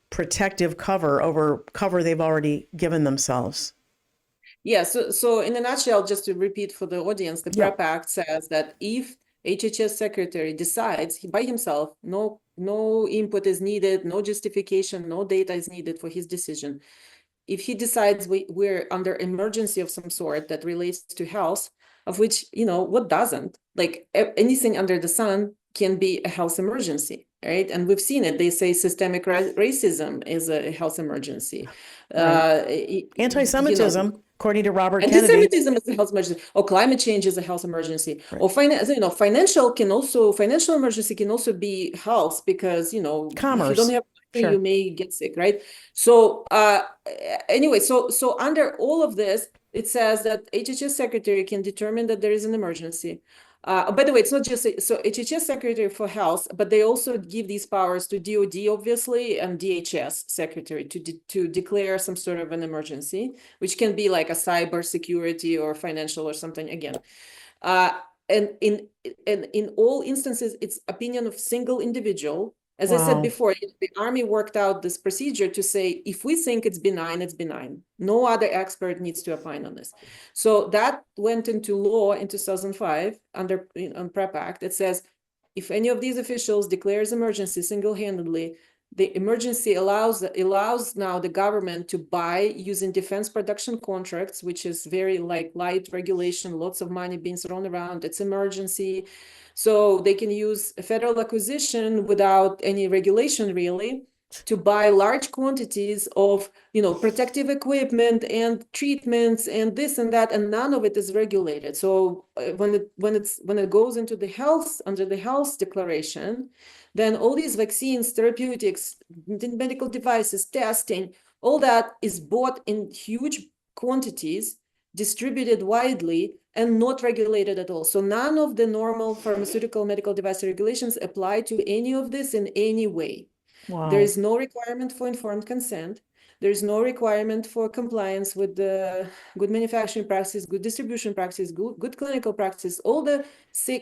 protective cover they've already given themselves. Yeah. So in a nutshell, just to repeat for the audience, the PrEP Act says that if HHS secretary decides by himself, no input is needed, no justification, no data is needed for his decision. If he decides we're under emergency of some sort that relates to health, of which, what doesn't? Like anything under the sun can be a health emergency, right? And we've seen it. They say systemic racism is a health emergency. Right. Anti-Semitism. According to Robert Kennedy. Anti-Semitism is a health emergency, or climate change is a health emergency, right. Or financial emergency can also be health because, commerce. If you don't have money, you may get sick, right? So anyway, so under all of this, it says that HHS secretary can determine that there is an emergency. By the way, it's not just HHS Secretary for Health, but they also give these powers to DOD, obviously, and DHS Secretary to declare some sort of an emergency, which can be like a cyber security or financial or something again. And in all instances, it's opinion of single individual. As I said before, the Army worked out this procedure to say, if we think it's benign, it's benign. No other expert needs to opine on this. So that went into law in 2005 on PrEP Act. It says, if any of these officials declares emergency single-handedly, the emergency allows now the government to buy using defense production contracts, which is very light regulation, lots of money being thrown around. It's emergency. So they can use a federal acquisition without any regulation really to buy large quantities of, protective equipment and treatments and this and that, and none of it is regulated. So when it goes into the health, under the health declaration, then all these vaccines, therapeutics, medical devices, testing, all that is bought in huge quantities, distributed widely, and not regulated at all. So none of the normal pharmaceutical medical device regulations apply to any of this in any way. Wow. There is no requirement for informed consent. There is no requirement for compliance with the good manufacturing practices, good distribution practices, good clinical practices. All the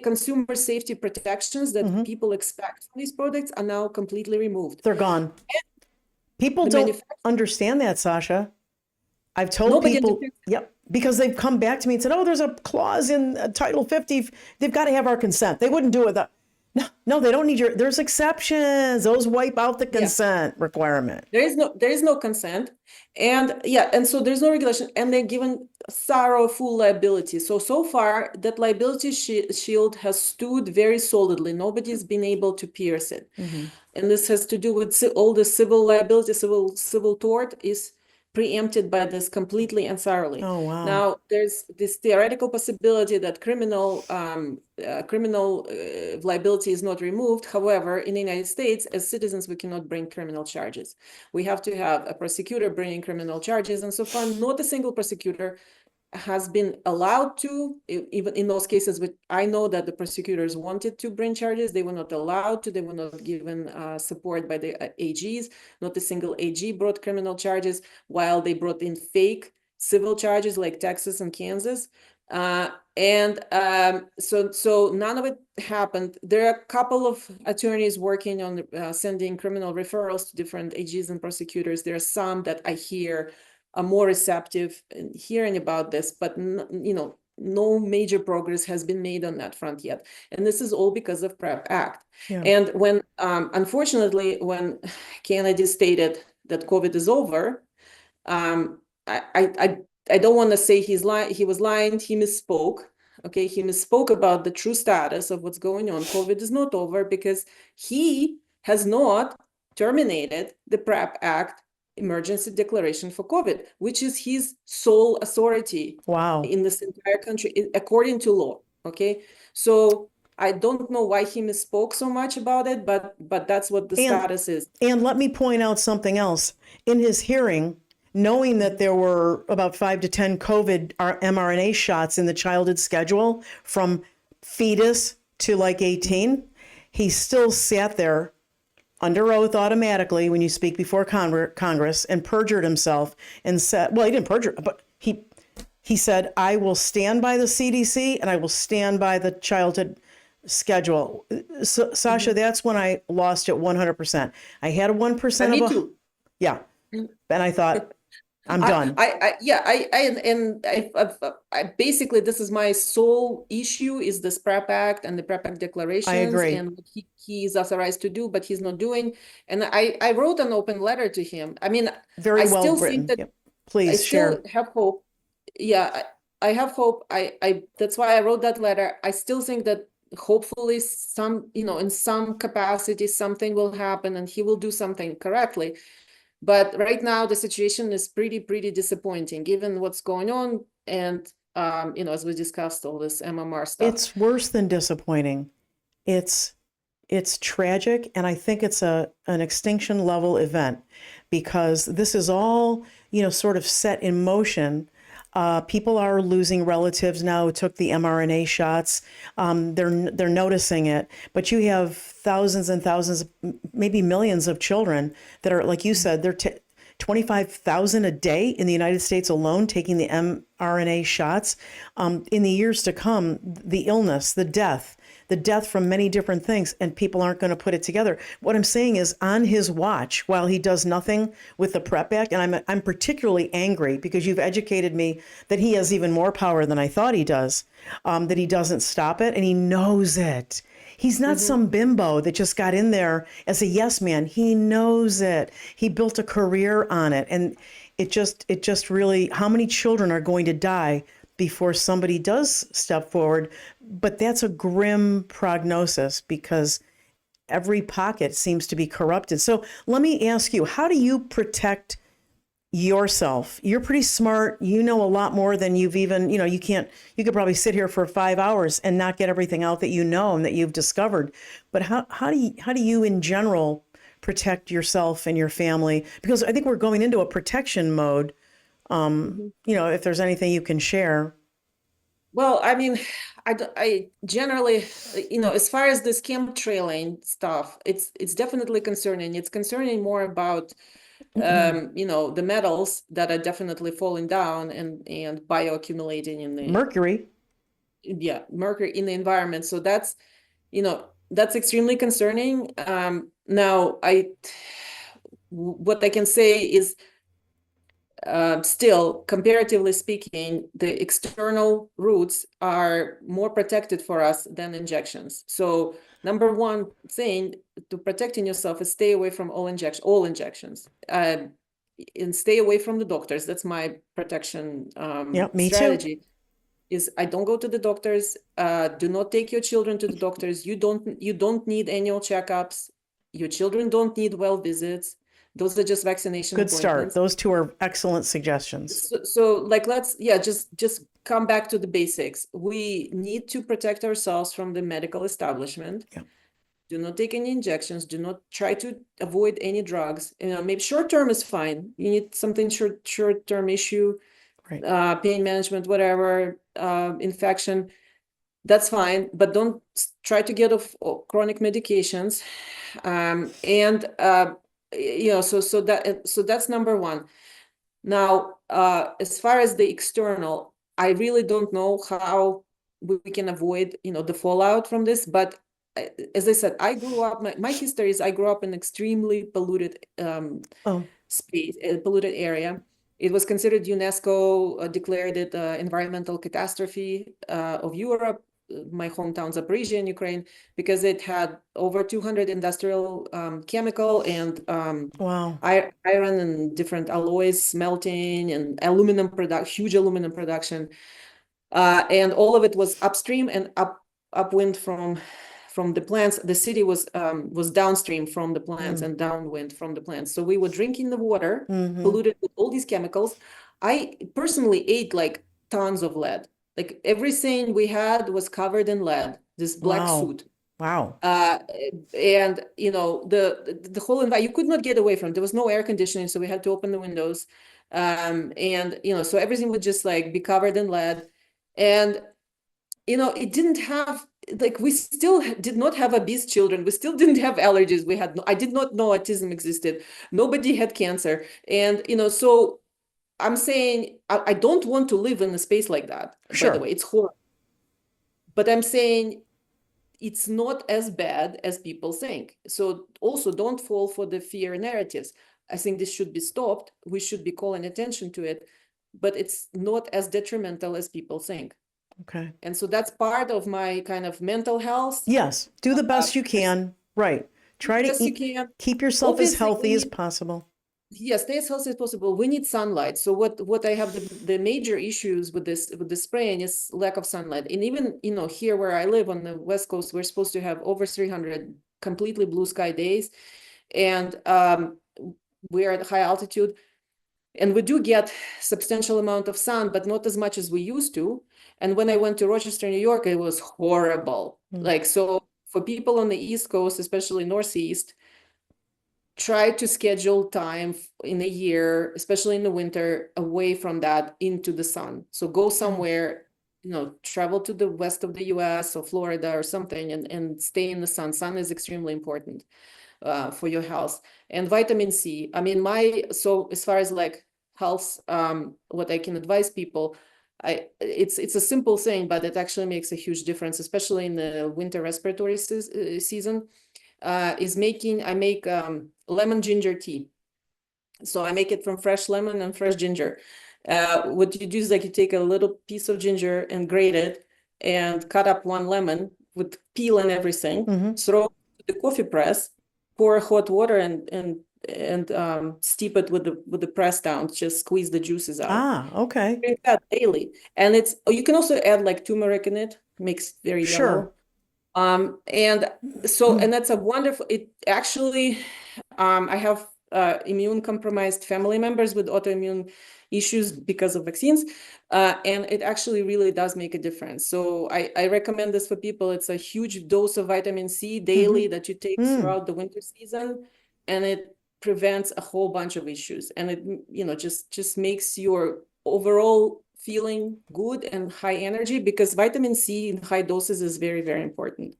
consumer safety protections that people expect from these products are now completely removed. They're gone. People don't understand that, Sasha. I've told people, because they've come back to me and said, there's a clause in Title 50. They've got to have our consent. They wouldn't do it. No, they don't need there's exceptions. Those wipe out the consent requirement. There is no consent. And so there's no regulation, and they're given thorough full liability. So far that liability shield has stood very solidly. Nobody's been able to pierce it. Mm-hmm. And this has to do with all the civil liability, civil tort is preempted by this completely and thoroughly. Oh, wow. Now, there's this theoretical possibility that criminal liability is not removed. However, in the United States, as citizens, we cannot bring criminal charges. We have to have a prosecutor bringing criminal charges. And so far, not a single prosecutor has been allowed to, even in those cases, which I know that the prosecutors wanted to bring charges, they were not allowed to, they were not given support by the AGs. Not a single AG brought criminal charges, while they brought in fake civil charges like Texas and Kansas. So none of it happened. There are a couple of attorneys working on sending criminal referrals to different AGs and prosecutors. There are some that I hear are more receptive in hearing about this, but no major progress has been made on that front yet. And this is all because of PrEP Act. Yeah. And when, unfortunately, when Kennedy stated that COVID is over, I don't want to say he was lying, he misspoke. Okay, he misspoke about the true status of what's going on. COVID is not over because he has not terminated the PrEP Act emergency declaration for COVID, which is his sole authority in this entire country, according to law. Okay, so I don't know why he misspoke so much about it, but that's what the status is. And let me point out something else. In his hearing, knowing that there were about 5 to 10 COVID mRNA shots in the childhood schedule from fetus to like 18, he still sat there under oath automatically when you speak before Congress and perjured himself and said, well, he didn't perjure, but he said, I will stand by the CDC and I will stand by the childhood schedule. So, Sasha, that's when I lost it 100%. I had a 1% Me of too. yeah. And I thought, I'm done. I basically, this is my sole issue is this PrEP Act and the PrEP Act declarations. I agree. And what he is authorized to do, but he's not doing. And I wrote an open letter to him. I mean, Very I well still written. think that Yep. Please I share. still have hope. Yeah, I have hope. That's why I wrote that letter. I still think that hopefully some, in some capacity, something will happen and he will do something correctly. But right now the situation is pretty disappointing given what's going on. And, as we discussed all this MMR stuff. It's worse than disappointing. It's tragic. And I think it's an extinction level event because this is all, sort of set in motion. People are losing relatives now who took the mRNA shots. They're noticing it, but you have thousands and thousands, maybe millions of children that are, like you said, they're 25,000 a day in the United States alone taking the mRNA shots. In the years to come, the illness, the death from many different things, and people aren't going to put it together. What I'm saying is on his watch, while he does nothing with the PrEP Act, and I'm particularly angry because you've educated me that he has even more power than I thought he does, that he doesn't stop it, and he knows it. He's not some bimbo that just got in there as a yes man. He knows it. He built a career on it. And it just really, how many children are going to die before somebody does step forward? But that's a grim prognosis because every pocket seems to be corrupted. So let me ask you, how do you protect yourself? You're pretty smart. You know a lot more than you've even, you could probably sit here for 5 hours and not get everything out that you know and that you've discovered. But how do you in general protect yourself and your family? Because I think we're going into a protection mode. If there's anything you can share. Well, I mean, I generally, as far as this chemtrailing stuff, it's definitely concerning. It's concerning more about the metals that are definitely falling down and bioaccumulating in the mercury in the environment. So that's extremely concerning. Now what I can say is still, comparatively speaking, the external routes are more protected for us than injections. So number one thing to protecting yourself is stay away from all injections, and stay away from the doctors. That's my protection me strategy. Too. Is I don't go to the doctors. Do not take your children to the doctors. You don't need annual checkups. Your children don't need well visits. Those are just vaccination Good start. Those two are excellent suggestions. So like, let's, just come back to the basics. We need to protect ourselves from the medical establishment. Yeah. Do not take any injections. Do not try to avoid any drugs. Maybe short-term is fine. You need something short-term issue, right. Pain management, whatever, infection, that's fine. But don't try to get off chronic medications. So that's number one. Now, as far as the external, I really don't know how we can avoid, the fallout from this. But as I said, I grew up, my history is I grew up in extremely polluted space, polluted area. It was considered UNESCO declared it environmental catastrophe of Europe. My hometown Zaporizhia in Ukraine, because it had over 200 industrial chemical and iron and different alloys smelting and huge aluminum production, and all of it was upstream and upwind from the plants. The city was downstream from the plants and downwind from the plants. So we were drinking the water polluted with all these chemicals. I personally ate like tons of lead. Like everything we had was covered in lead. this black Wow. suit. Wow. And the whole environment, you could not get away from it. There was no air conditioning, so we had to open the windows. And so everything would just like be covered in lead. And it didn't have, like, we still did not have obese children. We still didn't have allergies. I did not know autism existed. Nobody had cancer. And so I'm saying I don't want to live in a space like that. Sure. By the way, it's horrible. But I'm saying it's not as bad as people think. So also don't fall for the fear narratives. I think this should be stopped. We should be calling attention to it, but it's not as detrimental as people think. Okay. And so that's part of my kind of mental health. Yes. Do the best you can. Right. Try to keep yourself as healthy as possible. Yes, stay as healthy as possible. We need sunlight. So what I have the major issues with the spraying is lack of sunlight. And even here where I live on the West Coast, we're supposed to have over 300 completely blue sky days, and we're at high altitude, and we do get substantial amount of sun, but not as much as we used to. And when I went to Rochester, New York, it was horrible. Like, so for people on the East Coast, especially Northeast, try to schedule time in a year, especially in the winter, away from that into the sun. So go somewhere, travel to the west of the US or Florida or something, and stay in the sun. Sun is extremely important for your health. And vitamin C. I mean, so as far as like health, what I can advise people, it's a simple thing, but it actually makes a huge difference, especially in the winter respiratory season. I make lemon ginger tea. So I make it from fresh lemon and fresh ginger. What you do is like you take a little piece of ginger and grate it and cut up one lemon with peel and everything, throw it to the coffee press, pour hot water and steep it with the press down, just squeeze the juices out. Ah, okay. Drink that daily. And you can also add like turmeric in it, makes it very yellow. And that's a wonderful, it actually, I have immune compromised family members with autoimmune issues because of vaccines. And it actually really does make a difference. So I recommend this for people. It's a huge dose of vitamin C daily that you take throughout the winter season. And it prevents a whole bunch of issues. And it, just makes your overall feeling good and high energy, because vitamin C in high doses is very, very important.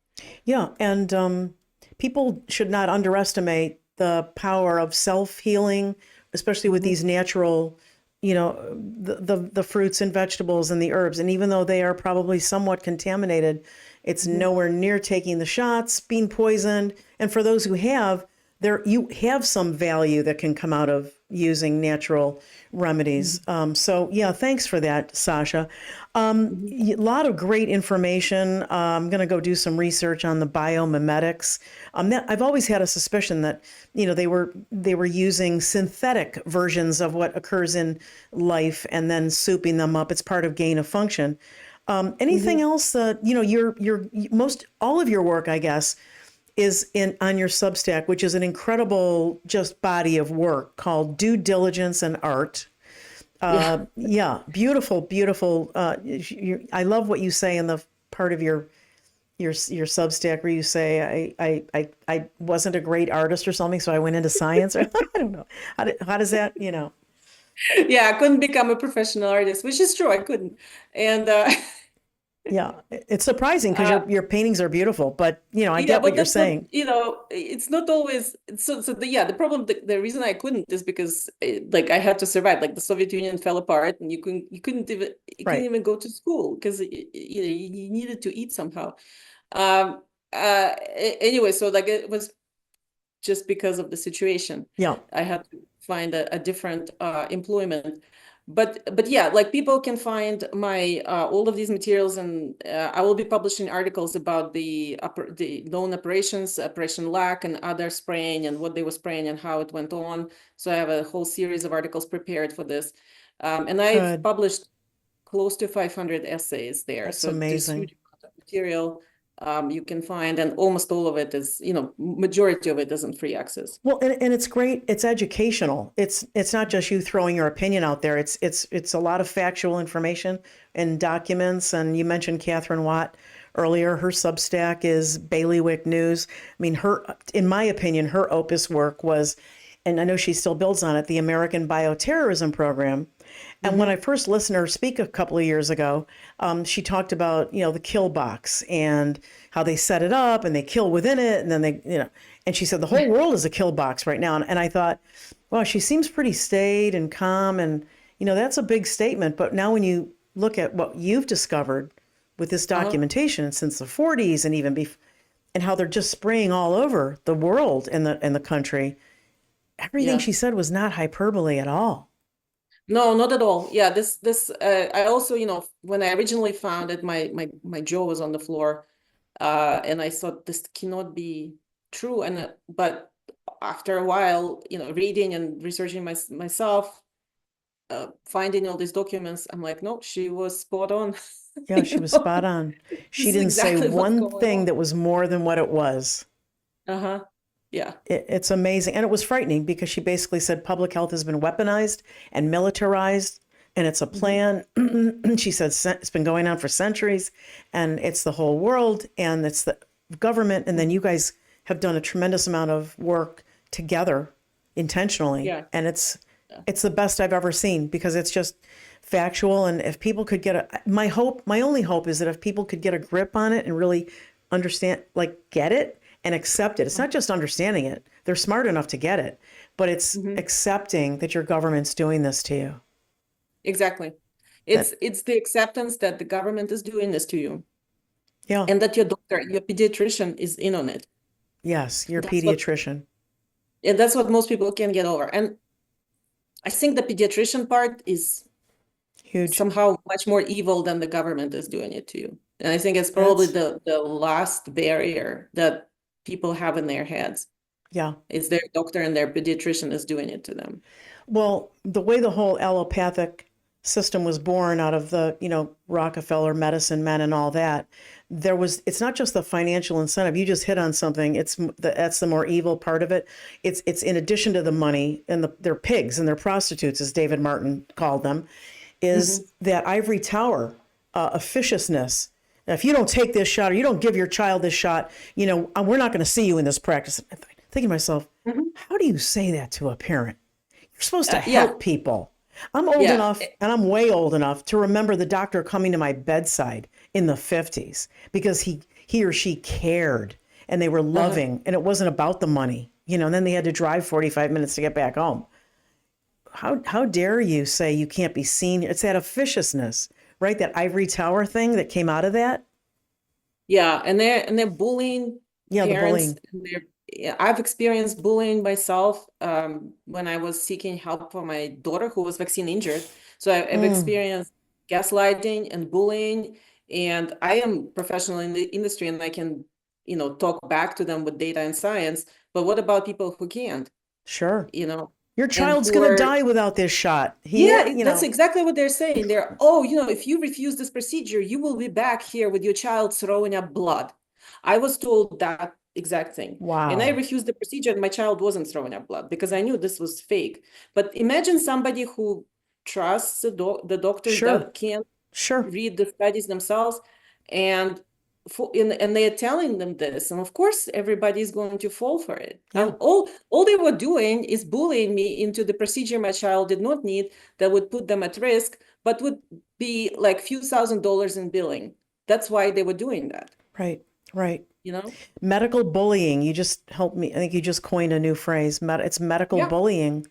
Yeah. And people should not underestimate the power of self-healing, especially with these natural, the fruits and vegetables and the herbs. And even though they are probably somewhat contaminated, it's nowhere near taking the shots, being poisoned. And for those who have, you have some value that can come out of using natural remedies. So yeah, thanks for that, Sarsha. A lot of great information. I'm going to go do some research on the biomimetics. I've always had a suspicion that, they were using synthetic versions of what occurs in life and then souping them up. It's part of gain of function. Anything else that, all of your work, I guess, is on your Substack, which is an incredible just body of work called Due Diligence and Art. Yeah, beautiful, beautiful. I love what you say in the part of your Substack where you say I wasn't a great artist or something, so I went into science. I don't know. How does that, Yeah, I couldn't become a professional artist, which is true. I couldn't. And yeah, it's surprising because your paintings are beautiful, but I get what you're saying. It's not always the problem. The reason I couldn't is because I had to survive. Like the Soviet Union fell apart, and you couldn't even go to school because you needed to eat somehow. Anyway, so it was just because of the situation. Yeah, I had to find a different employment. But yeah, people can find my all of these materials, and I will be publishing articles about the known operations, Operation Lac, and other spraying, and what they were spraying and how it went on. So I have a whole series of articles prepared for this, and I've published close to 500 essays there. That's so amazing. Huge amount of material. You can find, and almost all of it is, majority of it isn't free access. Well, and it's great. It's educational. It's not just you throwing your opinion out there. It's a lot of factual information and documents. And you mentioned Catherine Watt earlier. Her Substack is Bailiwick News. I mean, in my opinion, her opus work was, and I know she still builds on it, the American Bioterrorism Program. And when I first listened to her speak a couple of years ago, she talked about, the kill box and how they set it up and they kill within it. And then and she said the whole world is a kill box right now. And I thought, wow, she seems pretty staid and calm. And, that's a big statement. But now when you look at what you've discovered with this documentation since the 40s and even and how they're just spraying all over the world and the country, everything she said was not hyperbole at all. No, not at all. Yeah, this I also, when I originally found it, my jaw was on the floor, and I thought this cannot be true. And but after a while, reading and researching myself, finding all these documents, I'm like, no, she was spot on. Yeah, she was spot on. She didn't say one thing that was more than what it was. Yeah. It's amazing. And it was frightening because she basically said public health has been weaponized and militarized, and it's a plan. She said it's been going on for centuries, and it's the whole world, and it's the government. And then you guys have done a tremendous amount of work together intentionally. Yeah. And it's the best I've ever seen because it's just factual. And if people could my only hope is that if people could get a grip on it and really understand, get it, and accept it. It's not just understanding it. They're smart enough to get it, but it's accepting that your government's doing this to you. Exactly. It's the acceptance that the government is doing this to you. Yeah. And that your doctor, your pediatrician is in on it. Yes, your pediatrician. And that's what most people can get over. And I think the pediatrician part is huge, somehow much more evil than the government is doing it to you. And I think it's probably the last barrier that people have in their heads. Yeah. It's their doctor and their pediatrician is doing it to them. Well, the way the whole allopathic system was born out of the, Rockefeller medicine men and all that, it's not just the financial incentive. You just hit on something. That's the more evil part of it. It's in addition to the money and their pigs and their prostitutes, as David Martin called them, is that ivory tower officiousness. Now, if you don't take this shot or you don't give your child this shot, we're not going to see you in this practice. I'm thinking to myself, how do you say that to a parent? You're supposed to help people. I'm old enough, and I'm way old enough to remember the doctor coming to my bedside in the 50s because he or she cared and they were loving and it wasn't about the money, and then they had to drive 45 minutes to get back home. How dare you say you can't be seen? It's that officiousness. Right, that ivory tower thing that came out of that. Yeah, and they're bullying. Yeah, parents. the bullying. I've experienced bullying myself when I was seeking help for my daughter who was vaccine injured. So I've experienced gaslighting and bullying, and I am professional in the industry, and I can, talk back to them with data and science. But what about people who can't? Sure. Your child's going to die without this shot. That's exactly what they're saying. If you refuse this procedure, you will be back here with your child throwing up blood. I was told that exact thing. Wow. And I refused the procedure and my child wasn't throwing up blood because I knew this was fake. But imagine somebody who trusts the doctors that can't read the studies themselves and they're telling them this, and of course everybody's going to fall for it. Yeah. And all they were doing is bullying me into the procedure my child did not need, that would put them at risk, but would be like few $1,000s in billing. That's why they were doing that. Right. Medical bullying. You just helped me. I think you just coined a new phrase. It's medical bullying.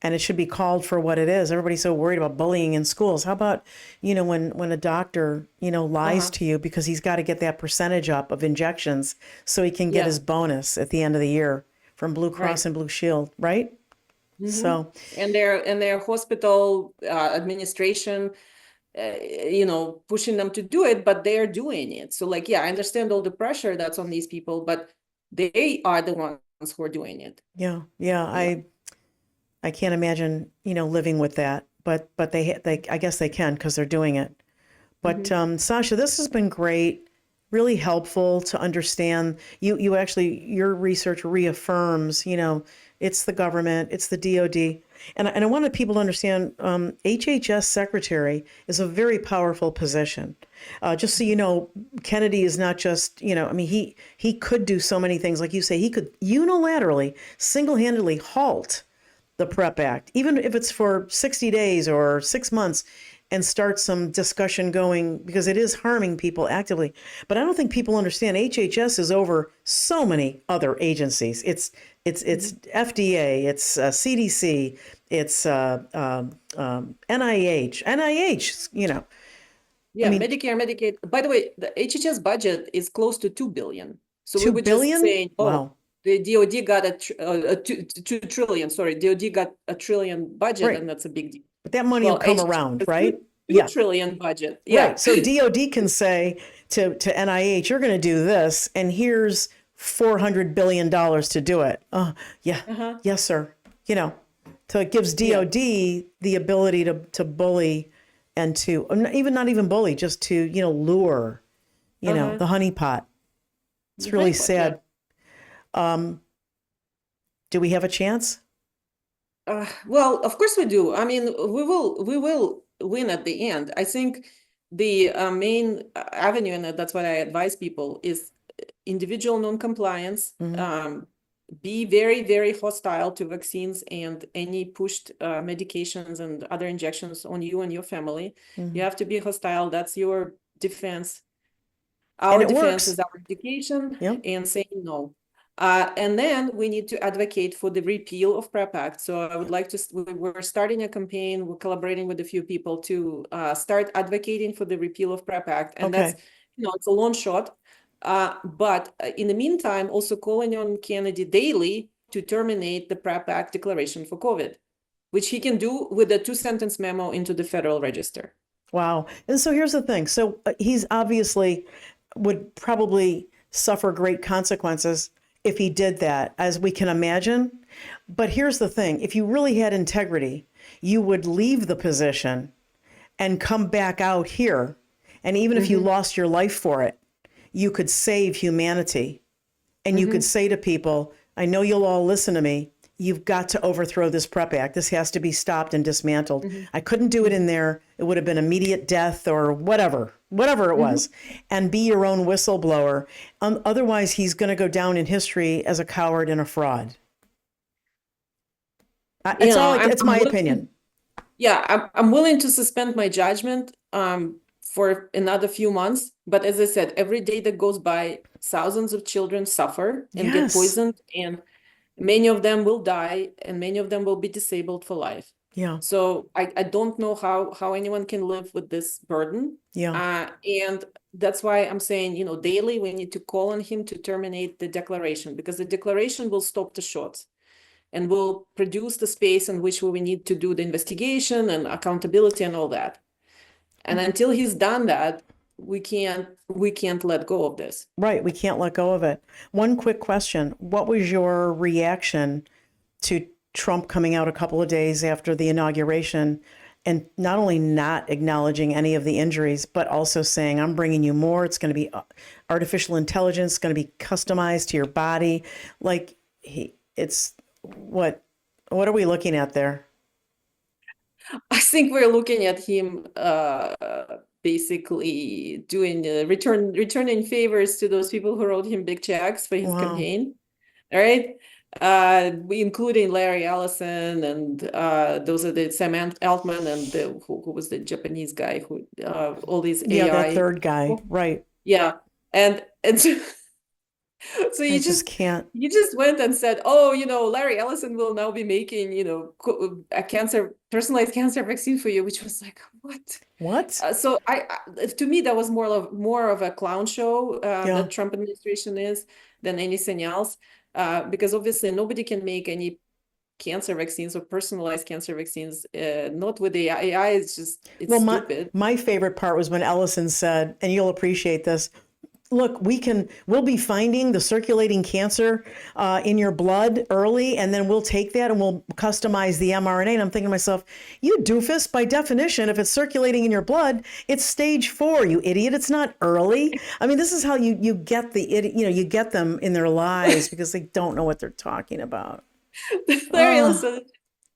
And it should be called for what it is. Everybody's so worried about bullying in schools. How about, when a doctor, lies to you because he's got to get that percentage up of injections so he can get his bonus at the end of the year from Blue Cross and Blue Shield, right? So, and their hospital administration, pushing them to do it, but they're doing it. So I understand all the pressure that's on these people, but they are the ones who are doing it. Yeah. I can't imagine, living with that, but they I guess they can because they're doing it. But Sasha, this has been great, really helpful to understand. Your research reaffirms, it's the government, it's the DOD, And I wanted people to understand HHS secretary is a very powerful position. Just so you know, Kennedy is not just, I mean, he could do so many things. Like you say, he could unilaterally, single-handedly halt the PrEP Act, even if it's for 60 days or 6 months, and start some discussion going, because it is harming people actively. But I don't think people understand HHS is over so many other agencies. It's FDA, it's CDC, it's NIH, Yeah, I mean, Medicare, Medicaid. By the way, the HHS budget is close to 2 billion. So we 2 were billion? just saying, Wow. the DOD got a 2 trillion, sorry, DOD got a trillion budget, Right. and that's a big deal. But that money will come HHS around, has right? 2 Yeah. trillion budget. Yeah. Right. So DOD can say to NIH, you're going to do this, and here's $400 billion to do it. Oh, yeah. Yes, sir. So it gives DOD the ability to bully and to not even bully, just to, lure, the honeypot. It's really sad. Do we have a chance? Well, of course we do. I mean, we will win at the end. I think the main avenue, and that's what I advise people, is individual non-compliance. Be very, very hostile to vaccines and any pushed medications and other injections on you and your family. You have to be hostile. That's your defense. Our defense is our education and saying no. And then we need to advocate for the repeal of PrEP Act. So I would like to, we're starting a campaign, we're collaborating with a few people to start advocating for the repeal of PrEP Act. And that's, it's a long shot. But in the meantime, also calling on Kennedy daily to terminate the PrEP Act declaration for COVID, which he can do with a 2-sentence memo into the Federal Register. Wow. And so here's the thing. So he's obviously would probably suffer great consequences if he did that, as we can imagine. But here's the thing. If you really had integrity, you would leave the position and come back out here. And even if you lost your life for it, you could save humanity. And you could say to people, I know you'll all listen to me. You've got to overthrow this PrEP Act. This has to be stopped and dismantled. I couldn't do it in there. It would have been immediate death or whatever it was, and be your own whistleblower. Otherwise, he's going to go down in history as a coward and a fraud. It's my opinion. Yeah, I'm willing to suspend my judgment for another few months. But as I said, every day that goes by, thousands of children suffer and get poisoned, and many of them will die, and many of them will be disabled for life. Yeah. So I don't know how anyone can live with this burden. Yeah. And that's why I'm saying, daily we need to call on him to terminate the declaration, because the declaration will stop the shots and will produce the space in which we need to do the investigation and accountability and all that. And until he's done that, we can't let go of this. Right. We can't let go of it. One quick question. What was your reaction to Trump coming out a couple of days after the inauguration and not only not acknowledging any of the injuries, but also saying, I'm bringing you more. It's going to be artificial intelligence, going to be customized to your body. Like what are we looking at there? I think we're looking at him basically doing returning favors to those people who wrote him big checks for his campaign. All right. Including Larry Ellison and those are the Sam Altman and who was the Japanese guy who all these AI. Yeah, that third guy, right? Yeah, and so you just can't. You just went and said, oh, Larry Ellison will now be making a personalized cancer vaccine for you, which was like what? So to me that was more of a clown show the Trump administration is than anything else. Because obviously nobody can make any cancer vaccines or personalized cancer vaccines, not with the AI. It's stupid. My favorite part was when Ellison said, and you'll appreciate this, look, we'll be finding the circulating cancer in your blood early, and then we'll take that and we'll customize the mRNA. And I'm thinking to myself, you doofus, by definition, if it's circulating in your blood, it's stage 4, you idiot. It's not early. I mean, this is how you get you get them in their lies because they don't know what they're talking about. Larry Ellison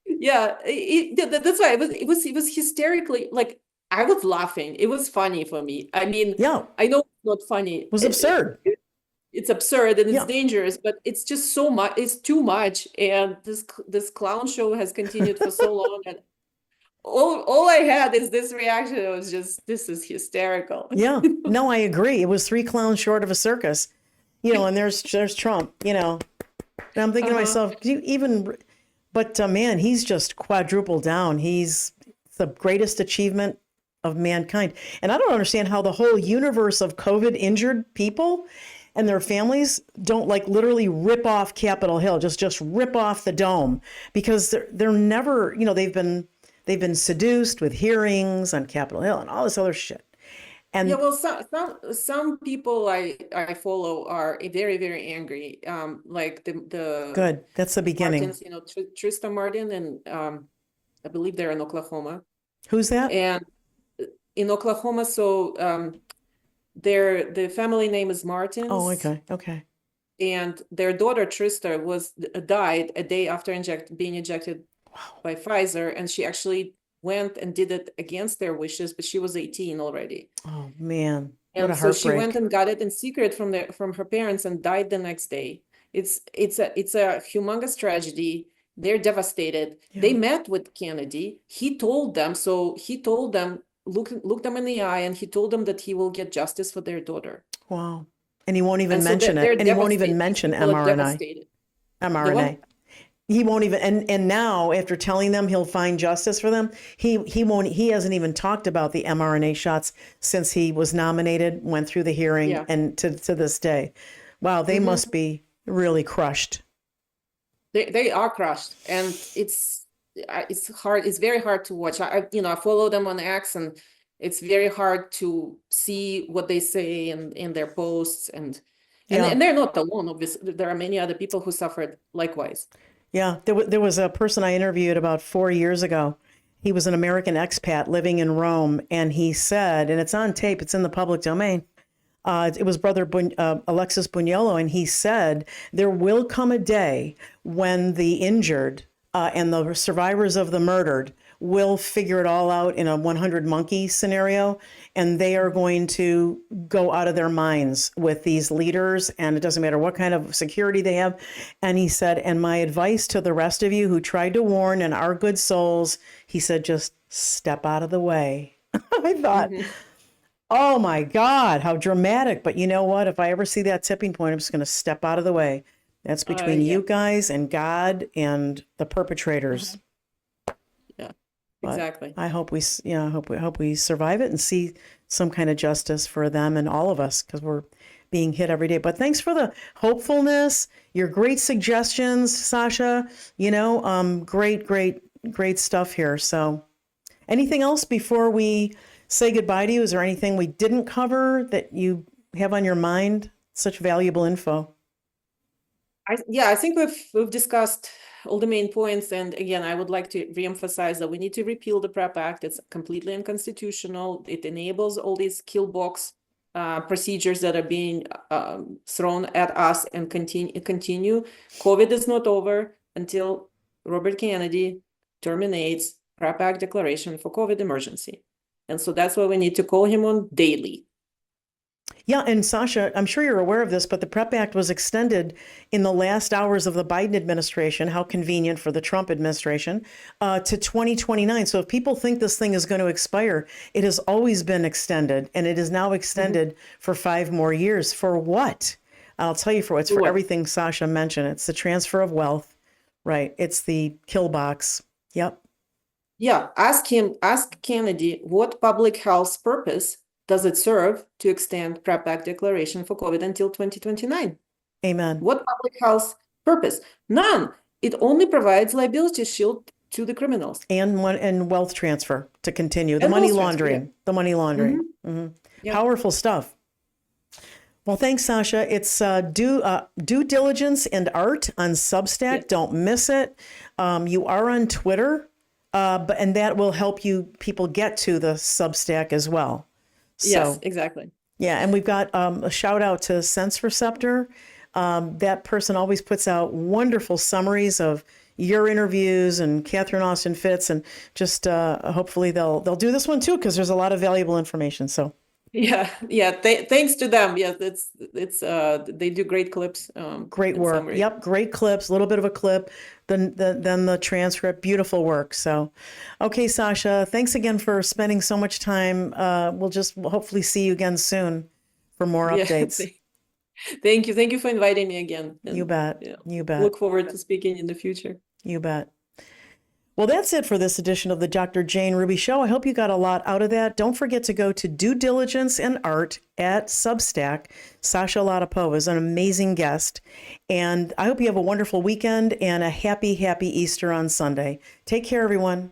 Yeah, that's why it was hysterically, like, I was laughing. It was funny for me. I mean, Yeah, it I know it's not funny. was absurd. It's absurd and it's Yeah. dangerous, but it's just so much. It's too much, and this clown show has continued for so long, and all I had is this reaction. It was just, this is hysterical. Yeah, no, I agree. It was three clowns short of a circus, and there's Trump, and I'm thinking to myself, but man, he's just quadrupled down. He's the greatest achievement of mankind. And I don't understand how the whole universe of COVID injured people and their families don't like literally rip off Capitol Hill, just rip off the dome, because they're never, they've been seduced with hearings on Capitol Hill and all this other shit. And Yeah, well, some people I follow are very, very angry. Like the good, that's the beginning. Martins, Tristan Martin, and I believe they're in Oklahoma. Who's that? And in Oklahoma, so the family name is Martins. Oh, okay. And their daughter Trista died a day after being injected by Pfizer, and she actually went and did it against their wishes, but she was 18 already. Oh man, what And a so she heartbreak. went and got it in secret from her parents and died the next day. It's a humongous tragedy. They're devastated. Yeah. They met with Kennedy. He told them, look them in the eye, and he told them that he will get justice for their daughter. Wow. And he won't even And so mention they're it. And he won't even devastated. mention People are mRNA. devastated. mRNA. He won't even, and now after telling them he'll find justice for them, he hasn't even talked about the mRNA shots since he was nominated, went through the hearing, Yeah. and to this day. Wow, they must be really crushed. They are crushed, and it's hard. It's very hard to watch. I follow them on X, and it's very hard to see what they say in their posts, and they're not alone. Obviously, there are many other people who suffered likewise. Yeah, there was a person I interviewed about 4 years ago. He was an American expat living in Rome, and he said, and it's on tape, it's in the public domain. It was Brother Alexis Buñuelo, and he said, there will come a day when the injured and the survivors of the murdered will figure it all out in a 100 monkey scenario, and they are going to go out of their minds with these leaders, and it doesn't matter what kind of security they have. And he said, and my advice to the rest of you who tried to warn and are good souls, he said, just step out of the way. I thought, oh my God, how dramatic. But you know what? If I ever see that tipping point, I'm just going to step out of the way. That's between you guys and God and the perpetrators. Yeah, But exactly. I hope we survive it and see some kind of justice for them and all of us, because we're being hit every day. But thanks for the hopefulness, your great suggestions, Sasha. Great stuff here. So anything else before we say goodbye to you? Is there anything we didn't cover that you have on your mind? Such valuable info. I think we've discussed all the main points. And again, I would like to reemphasize that we need to repeal the PrEP Act. It's completely unconstitutional. It enables all these kill box procedures that are being thrown at us and continue. COVID is not over until Robert Kennedy terminates PrEP Act declaration for COVID emergency. And so that's why we need to call him on daily. Yeah, and Sasha, I'm sure you're aware of this, but the PrEP Act was extended in the last hours of the Biden administration, how convenient for the Trump administration, to 2029. So if people think this thing is going to expire, it has always been extended, and it is now extended for 5 more years. For what? I'll tell you for what. It's for everything Sasha mentioned. It's the transfer of wealth, right? It's the kill box. Yep. Yeah, ask Kennedy, what public health purpose does it serve to extend PrEP Act declaration for COVID until 2029? Amen. What public health purpose? None. It only provides liability shield to the criminals. And wealth transfer to continue. The And money wealth laundering. transfer, The money laundering. Yeah. Powerful stuff. Well, thanks, Sasha. It's due diligence and art on Substack. Yeah. Don't miss it. You are on Twitter, and that will help people get to the Substack as well. So, Yes, exactly. yeah, and we've got a shout out to Sense Receptor. That person always puts out wonderful summaries of your interviews and Catherine Austin Fitz, and just hopefully they'll do this one too, because there's a lot of valuable information. So yeah. Thanks to them. Yes, it's they do great clips. great in work. summary. Yep, great clips. A little bit of a clip, then the transcript. Beautiful work. So, okay, Sasha, thanks again for spending so much time. We'll hopefully see you again soon for more updates. Thank you for inviting me again. And, You bet. You bet. Look forward to speaking in the future. You bet. Well, that's it for this edition of the Dr. Jane Ruby Show. I hope you got a lot out of that. Don't forget to go to Due Diligence and Art at Substack. Sasha Latypova is an amazing guest. And I hope you have a wonderful weekend and a happy Easter on Sunday. Take care, everyone.